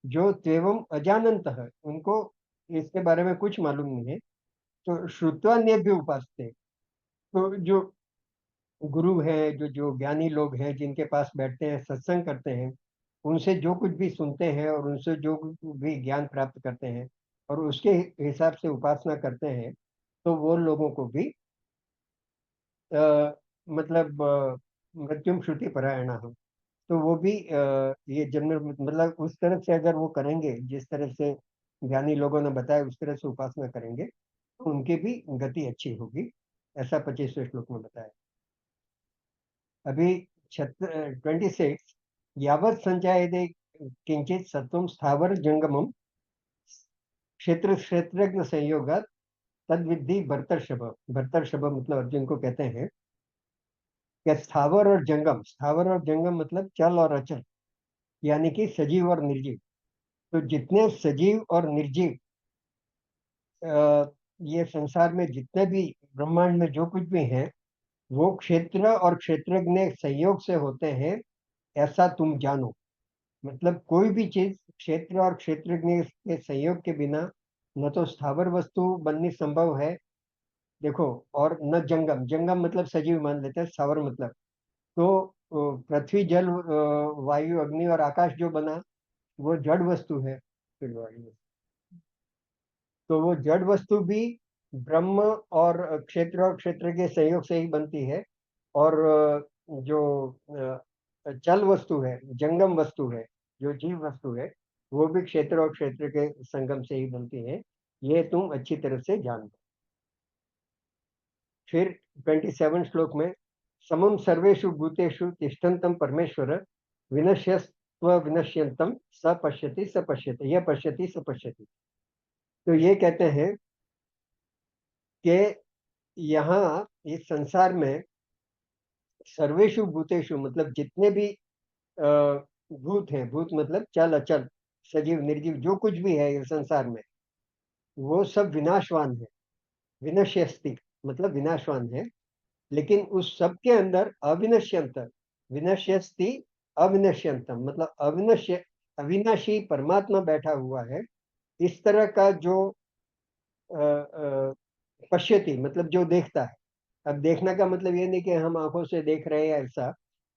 जो त्वेवम अजानंत है, उनको इसके बारे में कुछ मालूम नहीं है, तो श्रुत्वान्येभ्य उपासते, तो जो गुरु है, जो जो ज्ञानी लोग हैं जिनके पास बैठते हैं सत्संग करते हैं, उनसे जो कुछ भी सुनते हैं और उनसे जो भी ज्ञान प्राप्त करते हैं और उसके हिसाब से उपासना करते हैं, तो वो लोगों को भी मतलब मृत्युम श्रुति परायण हो, तो वो भी ये जन्म मतलब उस तरह से अगर वो करेंगे जिस तरह से ज्ञानी लोगों ने बताया उस तरह से उपासना करेंगे तो उनकी भी गति अच्छी होगी, ऐसा 25वें श्लोक में बताया। अभी 26 यावत् संजायते किंचित सत्वम स्थावर जंगमम क्षेत्र क्षेत्रज्ञ संयोगात तद विद्धि भर्तर्षभ। भर्तर्षभ मतलब अर्जुन को कहते हैं कि स्थावर और जंगम मतलब चल और अचल, यानी कि सजीव और निर्जीव। तो जितने सजीव और निर्जीव ये संसार में जितने भी ब्रह्मांड में जो कुछ भी हैं, वो क्षेत्र और क्षेत्रज्ञ संयोग से होते हैं, ऐसा तुम जानो। मतलब कोई भी चीज क्षेत्र और क्षेत्रज्ञ के संयोग के बिना न तो स्थावर वस्तु बननी संभव है, देखो, और न जंगम। जंगम मतलब सजीव मान लेते हैं, स्थावर मतलब तो पृथ्वी जल वायु अग्नि और आकाश जो बना वो जड़ वस्तु है। फिर तो वो जड़ वस्तु भी ब्रह्म और क्षेत्र और क्षेत्र के संयोग से ही बनती है। और जो चल वस्तु है, जंगम वस्तु है, जो जीव वस्तु है, वो भी क्षेत्र और क्षेत्र के संगम से ही बनती है। ये तुम अच्छी तरह से जानते। फिर 27 श्लोक में समम सर्वेषु भूतेषु तिष्ठन्तं परमेश्वर विनश्यस्त्व विनश्यन्तं स पश्यति स पश्यति, यह पश्यति स पश्यति। तो ये कहते हैं कि यहाँ इस संसार में सर्वेषु भूतेषु मतलब जितने भी भूत हैं, भूत मतलब चल अचल, सजीव निर्जीव जो कुछ भी है इस संसार में, वो सब विनाशवान है। विनश्यस्ति मतलब विनाशवान है, लेकिन उस सब के अंदर अविनश्यंत, विनश्यस्ति अविनश्यंतम मतलब अविनाशी परमात्मा बैठा हुआ है। इस तरह का जो पश्यति मतलब जो देखता है। अब देखने का मतलब ये नहीं कि हम आंखों से देख रहे हैं ऐसा,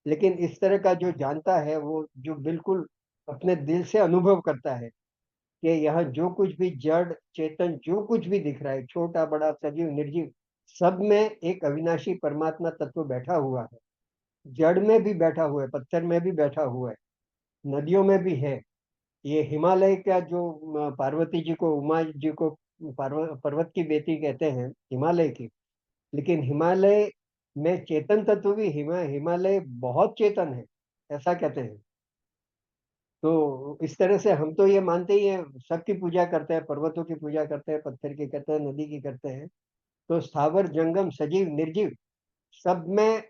लेकिन इस तरह का जो जानता है, वो जो बिल्कुल अपने दिल से अनुभव करता है कि यहाँ जो कुछ भी जड़ चेतन जो कुछ भी दिख रहा है, छोटा बड़ा सजीव निर्जीव, सब में एक अविनाशी परमात्मा तत्व बैठा हुआ है। जड़ में भी बैठा हुआ है, पत्थर में भी बैठा हुआ है, नदियों में भी है। ये हिमालय का जो पार्वती जी को, उमा जी को पर्वत की बेटी कहते हैं, हिमालय की। लेकिन हिमालय में चेतन तत्व भी हिमालय बहुत चेतन है, ऐसा कहते हैं। तो इस तरह से हम तो ये मानते ही हैं, सबकी पूजा करते हैं, पर्वतों की पूजा करते हैं, पत्थर की करते हैं, नदी की करते हैं। तो स्थावर जंगम सजीव निर्जीव सब में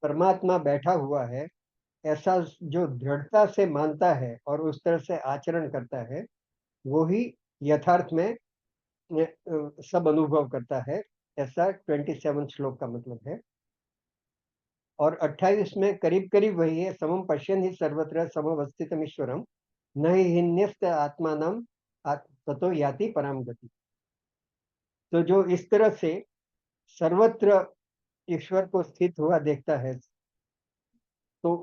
परमात्मा बैठा हुआ है, ऐसा जो दृढ़ता से मानता है और उस तरह से आचरण करता है, वो ही यथार्थ में सब अनुभव करता है। ऐसा 27 श्लोक का मतलब है। और 28 में करीब करीब वही है, समम पश्यन् ही सर्वत्र समवस्थितम ईश्वरम न ही न्यस्त आत्मानम ततो याति पराम गति। तो जो इस तरह से सर्वत्र ईश्वर को स्थित हुआ देखता है, तो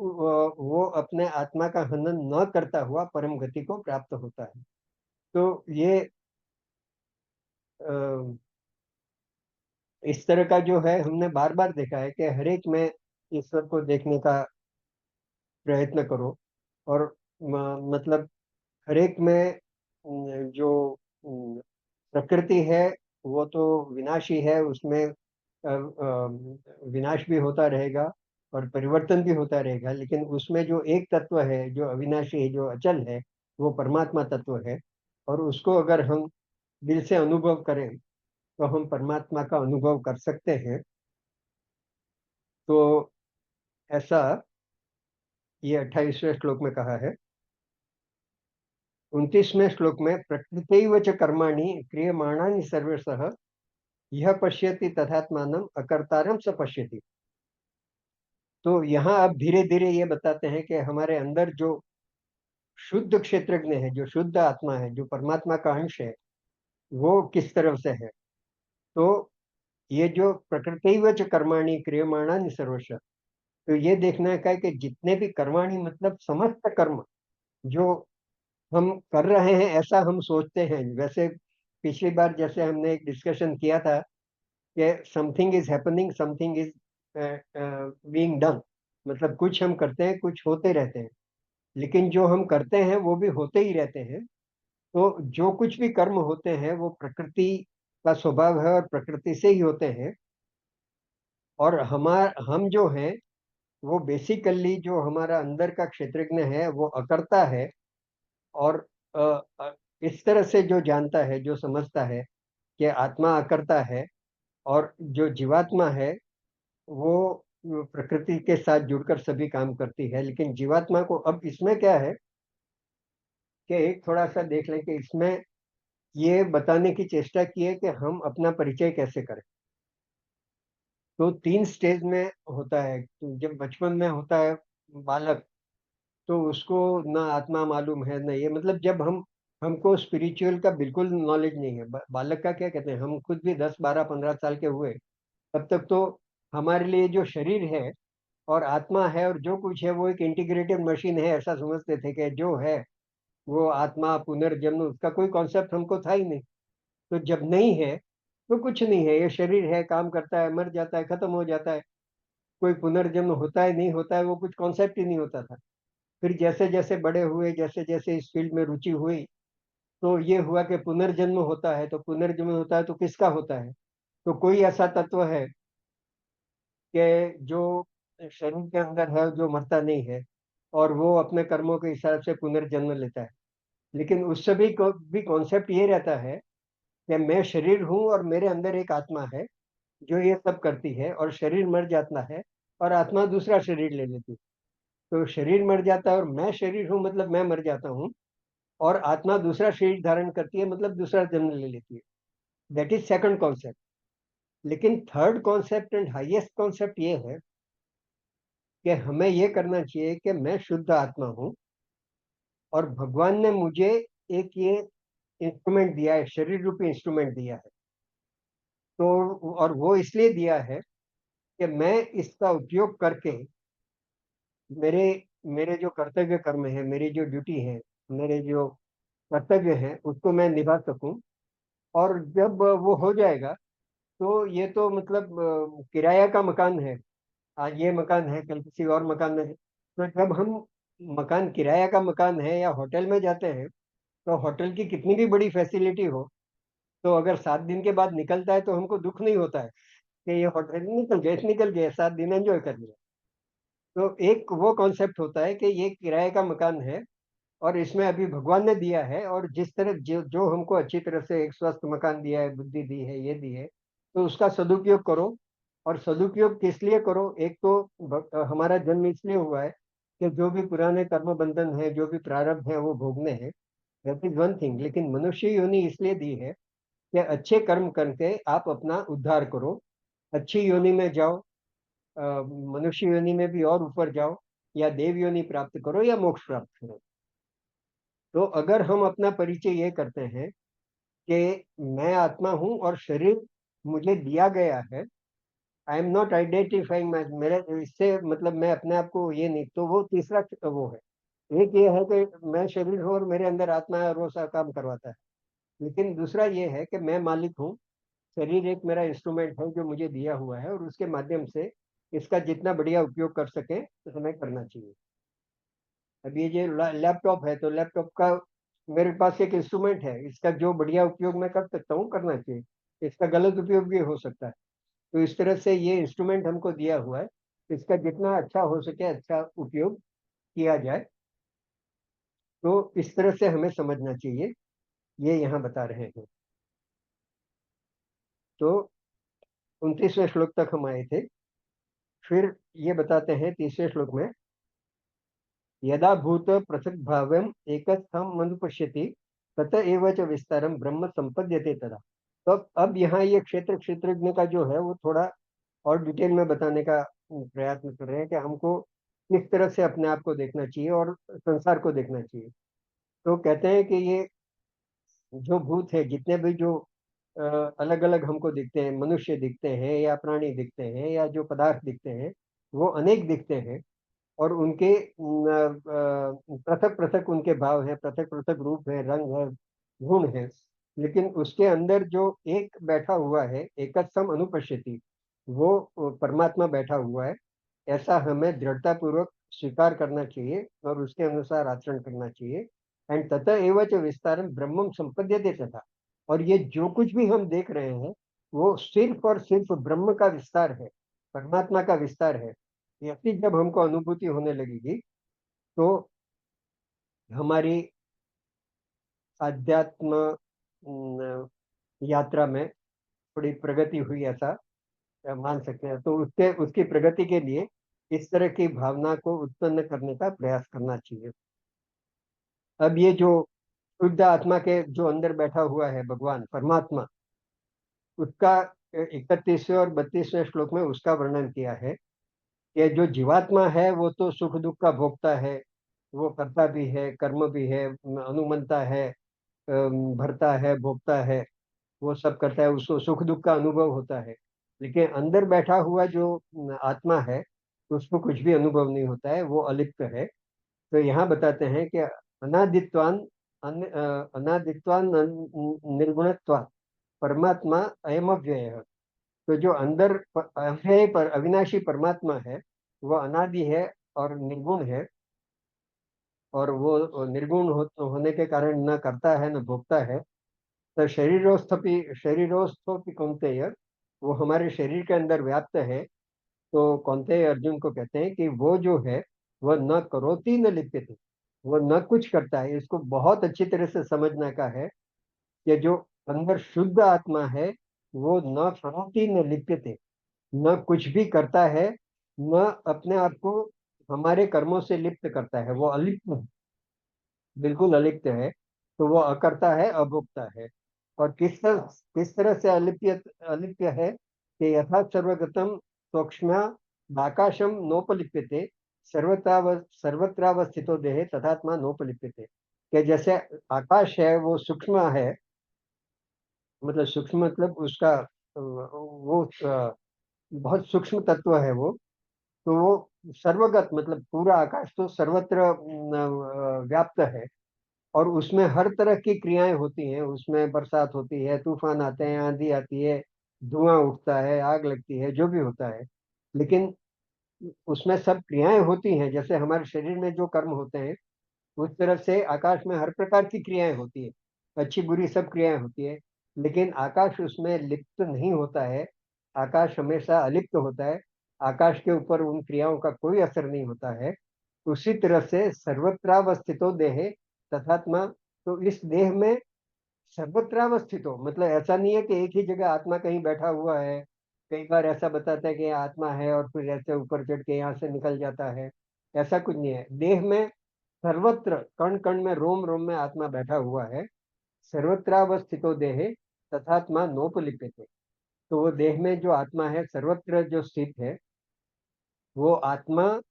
वो अपने आत्मा का हनन न करता हुआ परम गति को प्राप्त होता है। तो ये इस तरह का जो है, हमने बार बार देखा है कि हर एक में ईश्वर को देखने का प्रयत्न करो। और मतलब हर एक में जो प्रकृति है वो तो विनाशी है, उसमें विनाश भी होता रहेगा और परिवर्तन भी होता रहेगा, लेकिन उसमें जो एक तत्व है जो अविनाशी है, जो अचल है, वो परमात्मा तत्व है। और उसको अगर हम दिल से अनुभव करें तो हम परमात्मा का अनुभव कर सकते हैं। तो ऐसा ये 28वें श्लोक में कहा है। 29वें श्लोक में प्रकृतिव च कर्माणि क्रियमाणानि सर्वशः यह पश्यति तथात्मानम अकर्तारम स पश्यति। तो यहाँ अब धीरे धीरे ये बताते हैं कि हमारे अंदर जो शुद्ध क्षेत्रज्ञ है, जो शुद्ध आत्मा है, जो परमात्मा का अंश है, वो किस तरफ से है। तो ये जो प्रकृतिव च कर्माणि क्रियमाणानि सर्वश, तो ये देखना है कि जितने भी कर्माणि मतलब समस्त कर्म जो हम कर रहे हैं, ऐसा हम सोचते हैं। वैसे पिछली बार जैसे हमने एक डिस्कशन किया था कि something is happening, something is being done, मतलब कुछ हम करते हैं, कुछ होते रहते हैं, लेकिन जो हम करते हैं वो भी होते ही रहते हैं। तो जो कुछ भी कर्म होते हैं वो प्रकृति का स्वभाव है और प्रकृति से ही होते हैं। और हम जो हैं वो बेसिकली जो हमारा अंदर का क्षेत्रज्ञ है वो अकर्ता है। और अ, अ, इस तरह से जो जानता है, जो समझता है कि आत्मा अकर्ता है और जो जीवात्मा है वो वो प्रकृति के साथ जुड़कर सभी काम करती है। लेकिन जीवात्मा को अब इसमें क्या है कि एक थोड़ा सा देख लें कि इसमें ये बताने की चेष्टा की है कि हम अपना परिचय कैसे करें। तो 3 स्टेज में होता है। तो जब बचपन में होता है बालक, तो उसको ना आत्मा मालूम है ना ये, मतलब जब हमको स्पिरिचुअल का बिल्कुल नॉलेज नहीं है। बालक का क्या कहते हैं, हम खुद भी 10 12 15 साल के हुए तब तक तो हमारे लिए जो शरीर है और आत्मा है और जो कुछ है वो एक इंटीग्रेटेड मशीन है, ऐसा समझते थे कि जो है वो आत्मा पुनर्जन्म, उसका कोई कॉन्सेप्ट हमको था ही नहीं। तो जब नहीं है तो कुछ नहीं है, ये शरीर है, काम करता है, मर जाता है, खत्म हो जाता है। कोई पुनर्जन्म होता है नहीं होता है वो कुछ कॉन्सेप्ट ही नहीं होता था। फिर जैसे जैसे बड़े हुए, जैसे जैसे इस फील्ड में रुचि हुई, तो ये हुआ कि पुनर्जन्म होता है। तो पुनर्जन्म होता है तो किसका होता है? तो कोई ऐसा तत्व है कि जो शरीर के अंदर है, जो मरता नहीं है, और वो अपने कर्मों के हिसाब से पुनर्जन्म लेता है। लेकिन उससे भी कॉन्सेप्ट ये रहता है कि मैं शरीर हूँ और मेरे अंदर एक आत्मा है जो ये सब करती है, और शरीर मर जाता है और आत्मा दूसरा शरीर ले लेती है। तो शरीर मर जाता है और मैं शरीर हूँ, मतलब मैं मर जाता हूँ, और आत्मा दूसरा शरीर धारण करती है, मतलब दूसरा जन्म ले लेती है। That is second concept. लेकिन third concept and highest concept ये है कि हमें ये करना चाहिए कि मैं शुद्ध आत्मा हूँ और भगवान ने मुझे एक ये इंस्ट्रूमेंट दिया है, शरीर रूपी इंस्ट्रूमेंट दिया है। तो और वो इसलिए दिया है कि मैं इसका उपयोग करके मेरे मेरे जो कर्तव्य कर्म है, मेरी जो ड्यूटी है, मेरे जो कर्तव्य है, उसको मैं निभा सकूं। और जब वो हो जाएगा तो ये तो मतलब किराया का मकान है। आज ये मकान है, कल किसी और मकान में है। तो जब हम मकान, किराया का मकान है या होटल में जाते हैं, तो होटल की कितनी भी बड़ी फैसिलिटी हो, तो अगर 7 दिन के बाद निकलता है तो हमको दुख नहीं होता है कि ये होटल निकल गए, 7 दिन एंजॉय कर लिया। तो एक वो कॉन्सेप्ट होता है कि ये किराए का मकान है और इसमें अभी भगवान ने दिया है, और जिस तरह जो जो हमको अच्छी तरह से एक स्वस्थ मकान दिया है, बुद्धि दी है, ये दी है, तो उसका सदुपयोग करो। और सदुपयोग किस लिए करो? एक तो हमारा जन्म इसलिए हुआ है कि जो भी पुराने कर्म बंधन है, जो भी प्रारब्ध है, वो भोगने हैं। That is one thing. लेकिन मनुष्य योनि इसलिए दी है कि अच्छे कर्म करके आप अपना उद्धार करो, अच्छी योनि में जाओ, मनुष्य योनि में भी और ऊपर जाओ, या देव योनि प्राप्त करो, या मोक्ष प्राप्त करो। तो अगर हम अपना परिचय ये करते हैं कि मैं आत्मा हूं और शरीर मुझे दिया गया है, आई एम नॉट आइडेंटिफाइंग मेरे इससे, मतलब मैं अपने आप को ये नहीं, तो वो तीसरा वो है। एक ये है कि मैं शरीर हूँ और मेरे अंदर आत्मा है और वो सब काम करवाता है। लेकिन दूसरा ये है कि मैं मालिक हूँ, शरीर एक मेरा इंस्ट्रूमेंट है जो मुझे दिया हुआ है, और उसके माध्यम से इसका जितना बढ़िया उपयोग कर सकें तो हमें करना चाहिए। अब ये जो लैपटॉप है, तो लैपटॉप का मेरे पास एक इंस्ट्रूमेंट है, इसका जो बढ़िया उपयोग मैं कर सकता हूँ करना चाहिए, इसका गलत उपयोग भी हो सकता है। तो इस तरह से ये इंस्ट्रूमेंट हमको दिया हुआ है, इसका जितना अच्छा हो सके अच्छा उपयोग किया जाए। तो इस तरह से हमें समझना चाहिए, ये यहाँ बता रहे हैं। तो 29वें श्लोक तक हम आए थे। फिर ये बताते हैं 30वें श्लोक में, यदा भूत पृथक भावम एकस्थम मनुपश्यति तत एव च विस्तारम ब्रह्म संपद्यते तदा। तो अब यहाँ ये क्षेत्रज्ञ का जो है वो थोड़ा और डिटेल में बताने का प्रयत्न कर रहे हैं कि हमको किस तरह से अपने आप को देखना चाहिए और संसार को देखना चाहिए। तो कहते हैं कि ये जो भूत है, जितने भी जो अलग अलग हमको दिखते हैं, मनुष्य दिखते हैं या प्राणी दिखते हैं या जो पदार्थ दिखते हैं, वो अनेक दिखते हैं। और उनके पृथक पृथक उनके भाव हैं, पृथक पृथक रूप है, रंग है, गुण है। लेकिन उसके अंदर जो एक बैठा हुआ है, एकस्थम अनुपश्यति, वो परमात्मा बैठा हुआ है। ऐसा हमें दृढ़ता पूर्वक स्वीकार करना चाहिए और उसके अनुसार आचरण करना चाहिए। एंड तत एव च विस्तारम ब्रह्मम संपद्यते तथा। और ये जो कुछ भी हम देख रहे हैं वो सिर्फ और सिर्फ ब्रह्म का विस्तार है, परमात्मा का विस्तार है। ऐसी जब हमको अनुभूति होने लगेगी तो हमारी अध्यात्म यात्रा में थोड़ी प्रगति हुई, ऐसा मान सकते हैं। तो उसके उसकी प्रगति के लिए इस तरह की भावना को उत्पन्न करने का प्रयास करना चाहिए। अब ये जो शुद्ध आत्मा के जो अंदर बैठा हुआ है भगवान परमात्मा, उसका 31वें और 32वें श्लोक में उसका वर्णन किया है कि जो जीवात्मा है वो तो सुख दुख का भोगता है, वो करता भी है, कर्म भी है, अनुमंता है, भरता है, भोगता है, वो सब करता है, उसको सुख दुख का अनुभव होता है। लेकिन अंदर बैठा हुआ जो आत्मा है, उसको कुछ भी अनुभव नहीं होता है, वो अलिप्त है। तो यहाँ बताते हैं कि अनादित्वान अनादित्वान निर्गुणत्वात् परमात्मा अयम अव्यय है। तो जो अंदर अव्यय पर अविनाशी परमात्मा है, वो अनादि है और निर्गुण है, और वो निर्गुण होने के कारण न करता है न भोगता है। तो शरीरोस्थोपि कौन्तेय, वो हमारे शरीर के अंदर व्याप्त है। तो कौन्तेय अर्जुन को कहते हैं कि वो जो है वह न करोति न लिप्यते, वो न कुछ करता है। इसको बहुत अच्छी तरह से समझना का है कि जो अंदर शुद्ध आत्मा है वो न करोति न लिप्यते, न कुछ भी करता है, न अपने आप को हमारे कर्मों से लिप्त करता है, वो अलिप्त, बिल्कुल अलिप्त है। तो वो अकर्ता है, अभोक्ता है। और किस तरह से अलिप्य अलिप्य है कि यथा सर्वगतम सूक्ष्म आकाशम नोपलिप्यते, सर्वत्रावस्थितो देहे तथात्मा नोपलिप्यते। कि जैसे आकाश है वो सूक्ष्म है, मतलब सूक्ष्म मतलब उसका वो बहुत सूक्ष्म तत्व है वो। तो वो सर्वगत मतलब पूरा आकाश तो सर्वत्र व्याप्त है, और उसमें हर तरह की क्रियाएं होती हैं, उसमें बरसात होती है, तूफान आते हैं, आंधी आती है, धुआं उठता है, आग लगती है, जो भी होता है। लेकिन उसमें सब क्रियाएं होती हैं, जैसे हमारे शरीर में जो कर्म होते हैं उस तरह से आकाश में हर प्रकार की क्रियाएं होती है, अच्छी बुरी सब क्रियाएं होती है। लेकिन आकाश उसमें लिप्त नहीं होता है, आकाश हमेशा अलिप्त होता है, आकाश के ऊपर उन क्रियाओं का कोई असर नहीं होता है। उसी तरह से सर्वत्रावस्थितो देहे तथात्मा। तो इस देह में सर्वत्रावस्थितो मतलब ऐसा नहीं है कि एक ही जगह आत्मा कहीं बैठा हुआ है। कई बार ऐसा बताता है कि आत्मा है और फिर ऐसे ऊपर चढ़ के यहाँ से निकल जाता है, ऐसा कुछ नहीं है। देह में सर्वत्र कण कण में रोम रोम में आत्मा बैठा हुआ है। सर्वत्रावस्थितो देहे तथात्मा नोपलिप्यते। तो वो देह में जो आत्मा है सर्वत्र जो स्थित है, वो आत्मा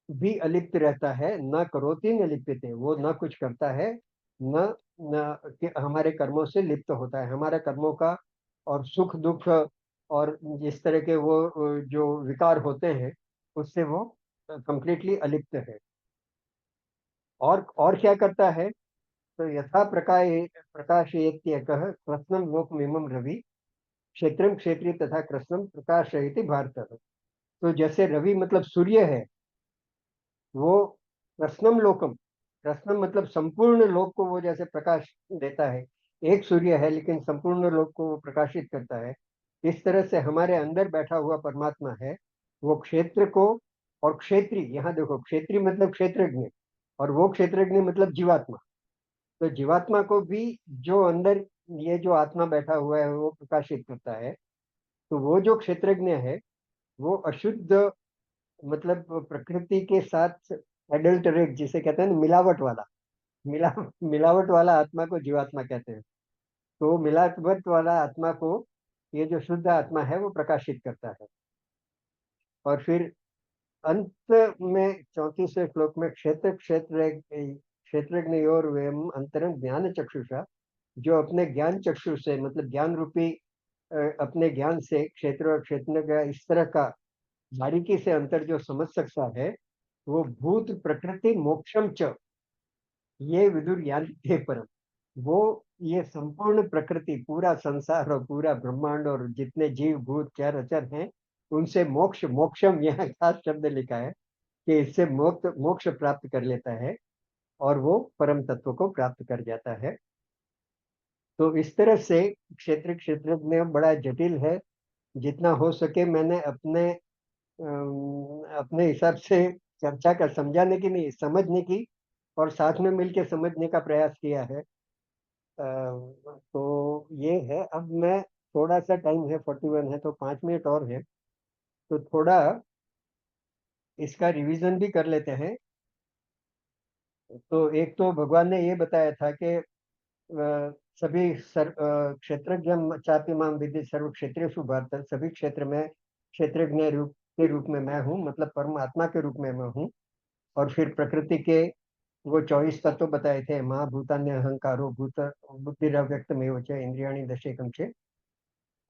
भी अलिप्त रहता है, न करोति न लिप्यते, वो न कुछ करता है, न न कि हमारे कर्मों से लिप्त होता है, हमारे कर्मों का और सुख दुख और जिस तरह के वो जो विकार होते हैं उससे वो कंप्लीटली अलिप्त है। और क्या करता है? तो यथा प्रकाशयत्यकः कृत्स्नं लोकमिमं रवि, क्षेत्रम क्षेत्री तथा कृत्स्नं प्रकाशयति भारत। तो जैसे रवि मतलब सूर्य है, वो कृष्णम लोकम, कृष्णम मतलब संपूर्ण लोक को वो जैसे प्रकाश देता है। एक सूर्य है लेकिन संपूर्ण लोक को वो प्रकाशित करता है। इस तरह से हमारे अंदर बैठा हुआ परमात्मा है, वो क्षेत्र को, और क्षेत्री, यहाँ देखो क्षेत्री मतलब क्षेत्रज्ञ, और वो क्षेत्रज्ञ मतलब जीवात्मा। तो जीवात्मा को भी जो अंदर ये जो आत्मा बैठा हुआ है वो प्रकाशित करता है। तो वो जो क्षेत्रज्ञ है वो अशुद्ध मतलब प्रकृति के साथ एडल्टरेट जिसे कहते हैं ना, मिलावट वाला, मिला मिलावट वाला आत्मा को जीवात्मा कहते हैं। तो मिलावट वाला आत्मा को ये जो शुद्ध आत्मा है वो प्रकाशित करता है। और फिर अंत में 34वें श्लोक में क्षेत्रज्ञयोर वयम अंतरं ज्ञान चक्षुषा, जो अपने ज्ञान चक्षु से मतलब ज्ञान रूपी अपने ज्ञान से क्षेत्र और क्षेत्र का इस तरह का बारीकी से अंतर जो समझ सकता है, वो भूत प्रकृति मोक्षम च, ये विदुर यान्ति परम। वो ये संपूर्ण प्रकृति, पूरा संसार और पूरा ब्रह्मांड और जितने जीव भूत चर अचर हैं, उनसे मोक्ष, मोक्षम यहाँ खास शब्द लिखा है कि इससे मोक्ष प्राप्त कर लेता है और वो परम तत्व को प्राप्त कर जाता है। तो इस तरह से क्षेत्र में बड़ा जटिल है। जितना हो सके मैंने अपने हिसाब से चर्चा का, समझाने की नहीं समझने की, और साथ में मिलके समझने का प्रयास किया है। तो ये है। अब मैं थोड़ा सा टाइम है, 41 है, तो 5 मिनट और है, तो थोड़ा इसका रिवीजन भी कर लेते हैं। तो एक तो भगवान ने ये बताया था कि सभी क्षेत्रज्ञ चापिमां विद्धि सर्व क्षेत्रेषु भारत, सभी क्षेत्र में क्षेत्रज्ञ रूप के रूप में मैं हूँ, मतलब परमात्मा के रूप में मैं हूँ। और फिर प्रकृति के वो 24 तत्व बताए थे, महाभूतान्य अहंकारो भूत बुद्धिरव्यक्त में च इंद्रियाणी दशेकम छे,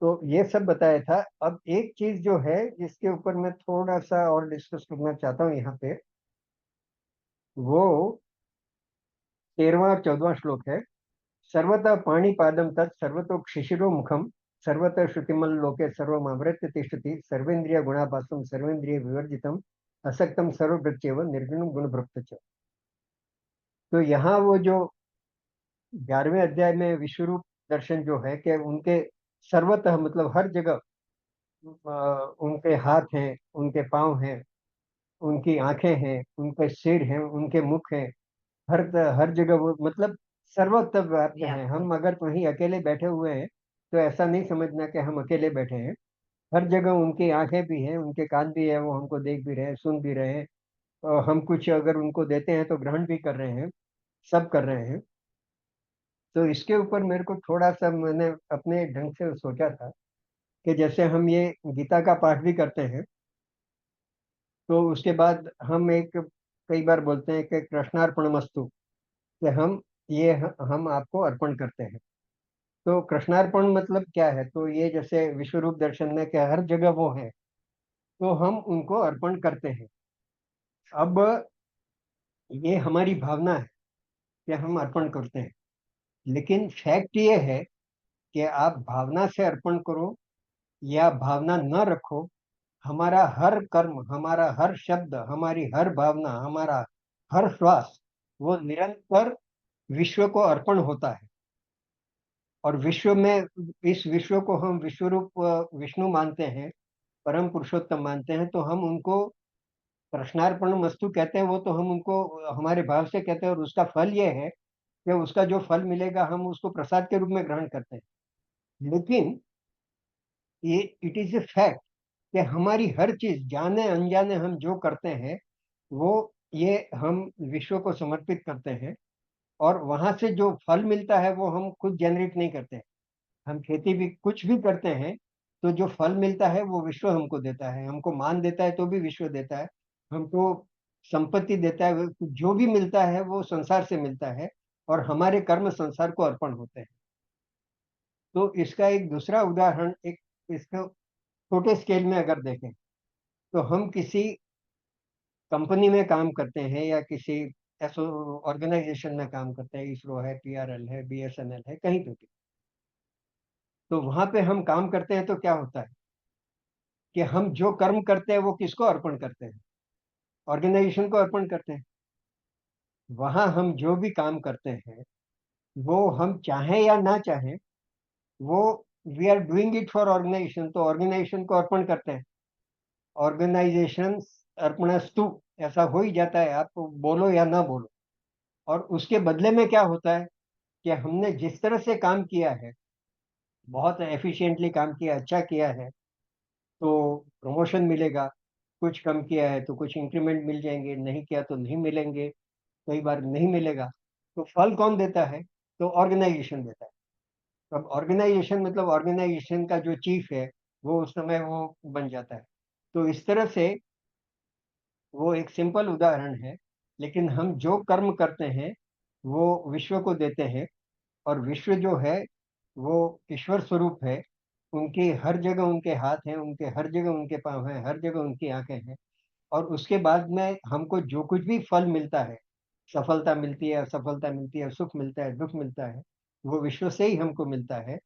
तो ये सब बताया था। अब एक चीज जो है जिसके ऊपर मैं थोड़ा सा और डिस्कस करना चाहता हूँ यहाँ पे, वो 13वां और 14वां श्लोक है। सर्वतः पाणिपादं तत् सर्वतो क्षिशिरो मुखम, सर्वतः श्रुतिमल लोके सर्वमावृत्य तिष्ठति, सर्वेन्द्रिय गुणाभासम सर्वेन्द्रिय विवर्जितम, असक्तम सर्वभृत्येव निर्गुणं गुणभृक्त च। तो यहाँ वो जो 11वें अध्याय में विश्वरूप दर्शन जो है कि उनके सर्वतः मतलब हर जगह उनके हाथ हैं, उनके पांव हैं, उनकी आंखें हैं, उनके सिर हैं, उनके मुख हैं, हर जगह वो मतलब सर्वत्र व्याप्त हैं। हम अगर कहीं अकेले बैठे हुए हैं तो ऐसा नहीं समझना कि हम अकेले बैठे हैं। हर जगह उनकी आंखें भी हैं, उनके कान भी है, वो हमको देख भी रहे हैं, सुन भी रहे हैं, और हम कुछ अगर उनको देते हैं तो ग्रहण भी कर रहे हैं, सब कर रहे हैं। तो इसके ऊपर मेरे को थोड़ा सा मैंने अपने ढंग से सोचा था कि जैसे हम ये गीता का पाठ भी करते हैं, तो उसके बाद हम एक कई बार बोलते हैं कि कृष्णार्पणमस्तु, कि हम आपको अर्पण करते हैं। तो कृष्णार्पण मतलब क्या है? तो ये जैसे विश्व रूप दर्शन में क्या हर जगह वो है, तो हम उनको अर्पण करते हैं। अब ये हमारी भावना है कि हम अर्पण करते हैं, लेकिन फैक्ट ये है कि आप भावना से अर्पण करो या भावना न रखो, हमारा हर कर्म, हमारा हर शब्द, हमारी हर भावना, हमारा हर श्वास, वो निरंतर विश्व को अर्पण होता है। और विश्व में, इस विश्व को हम विश्व रूप विष्णु मानते हैं, परम पुरुषोत्तम मानते हैं, तो हम उनको कृष्णार्पण मस्तु कहते हैं। वो तो हम उनको हमारे भाव से कहते हैं, और उसका फल ये है कि उसका जो फल मिलेगा हम उसको प्रसाद के रूप में ग्रहण करते हैं। लेकिन ये इट इज ए फैक्ट कि हमारी हर चीज, जाने अनजाने हम जो करते हैं, वो ये हम विश्व को समर्पित करते हैं। और वहां से जो फल मिलता है वो हम खुद जनरेट नहीं करते हैं। हम खेती भी कुछ भी करते हैं, तो जो फल मिलता है वो विश्व हमको देता है। हमको मान देता है तो भी विश्व देता है, हमको संपत्ति देता है, जो भी मिलता है वो संसार से मिलता है। और हमारे कर्म संसार को अर्पण होते हैं। तो इसका एक दूसरा उदाहरण, एक इसको छोटे स्केल में अगर देखें, तो हम किसी कंपनी में काम करते हैं या किसी ऐसो ऑर्गेनाइजेशन में काम करते हैं, इसरो है, पीआरएल है, बीएसएनएल है, कहीं पे भी, तो वहां पे हम काम करते हैं तो क्या होता है कि हम जो कर्म करते हैं वो किसको अर्पण करते हैं? ऑर्गेनाइजेशन को अर्पण करते हैं। वहां हम जो भी काम करते हैं, वो हम चाहें या ना चाहें, वो we are doing it for organisation, तो ऑर्गेनाइजेशन को अर्पण करते हैं। ऑर्गेनाइजेशन अर्पणस्तु, ऐसा हो ही जाता है, आप बोलो या ना बोलो। और उसके बदले में क्या होता है कि हमने जिस तरह से काम किया है, बहुत एफिशिएंटली काम किया, अच्छा किया है, तो प्रमोशन मिलेगा। कुछ कम किया है तो कुछ इंक्रीमेंट मिल जाएंगे, नहीं किया तो नहीं मिलेंगे, कई बार नहीं मिलेगा। तो फल कौन देता है? तो ऑर्गेनाइजेशन देता है। अब ऑर्गेनाइजेशन मतलब ऑर्गेनाइजेशन का जो चीफ है, वो उस समय वो बन जाता है। तो इस तरह से वो एक सिंपल उदाहरण है। लेकिन हम जो कर्म करते हैं वो विश्व को देते हैं। और विश्व जो है वो ईश्वर स्वरूप है। उनके हर जगह उनके हाथ हैं, उनके हर जगह उनके पाँव हैं, हर जगह उनकी आंखें हैं। और उसके बाद में हमको जो कुछ भी फल मिलता है, सफलता मिलती है, असफलता मिलती है, सुख मिलता है, दुख मिलता है, वो विश्व से ही हमको मिलता है।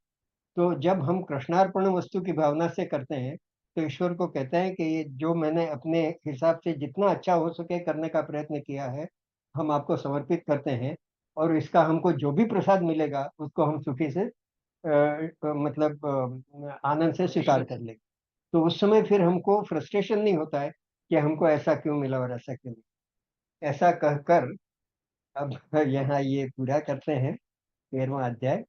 तो जब हम कृष्णार्पण वस्तु की भावना से करते हैं, तो ईश्वर को कहते हैं कि ये जो मैंने अपने हिसाब से जितना अच्छा हो सके करने का प्रयत्न किया है, हम आपको समर्पित करते हैं। और इसका हमको जो भी प्रसाद मिलेगा उसको हम सुखी से मतलब आनंद से स्वीकार कर लेंगे। तो उस समय फिर हमको फ्रस्ट्रेशन नहीं होता है कि हमको ऐसा क्यों मिला और ऐसा क्यों नहीं। ऐसा कहकर अब यहाँ ये पूरा करते हैं 13वां अध्याय।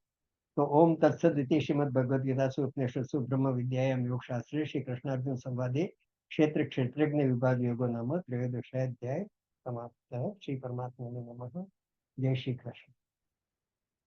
तो ओम तत्सदिति श्रीमद्भगवद्गीतासु उपनिषत्सु ब्रह्म विद्यायां योग शास्त्रे श्री कृष्णार्जुन संवादे क्षेत्र क्षेत्रज्ञ विभाग योगो नाम त्रयोदशाध्याय समाप्त। श्री परमात्मा नमः। जय श्री कृष्ण।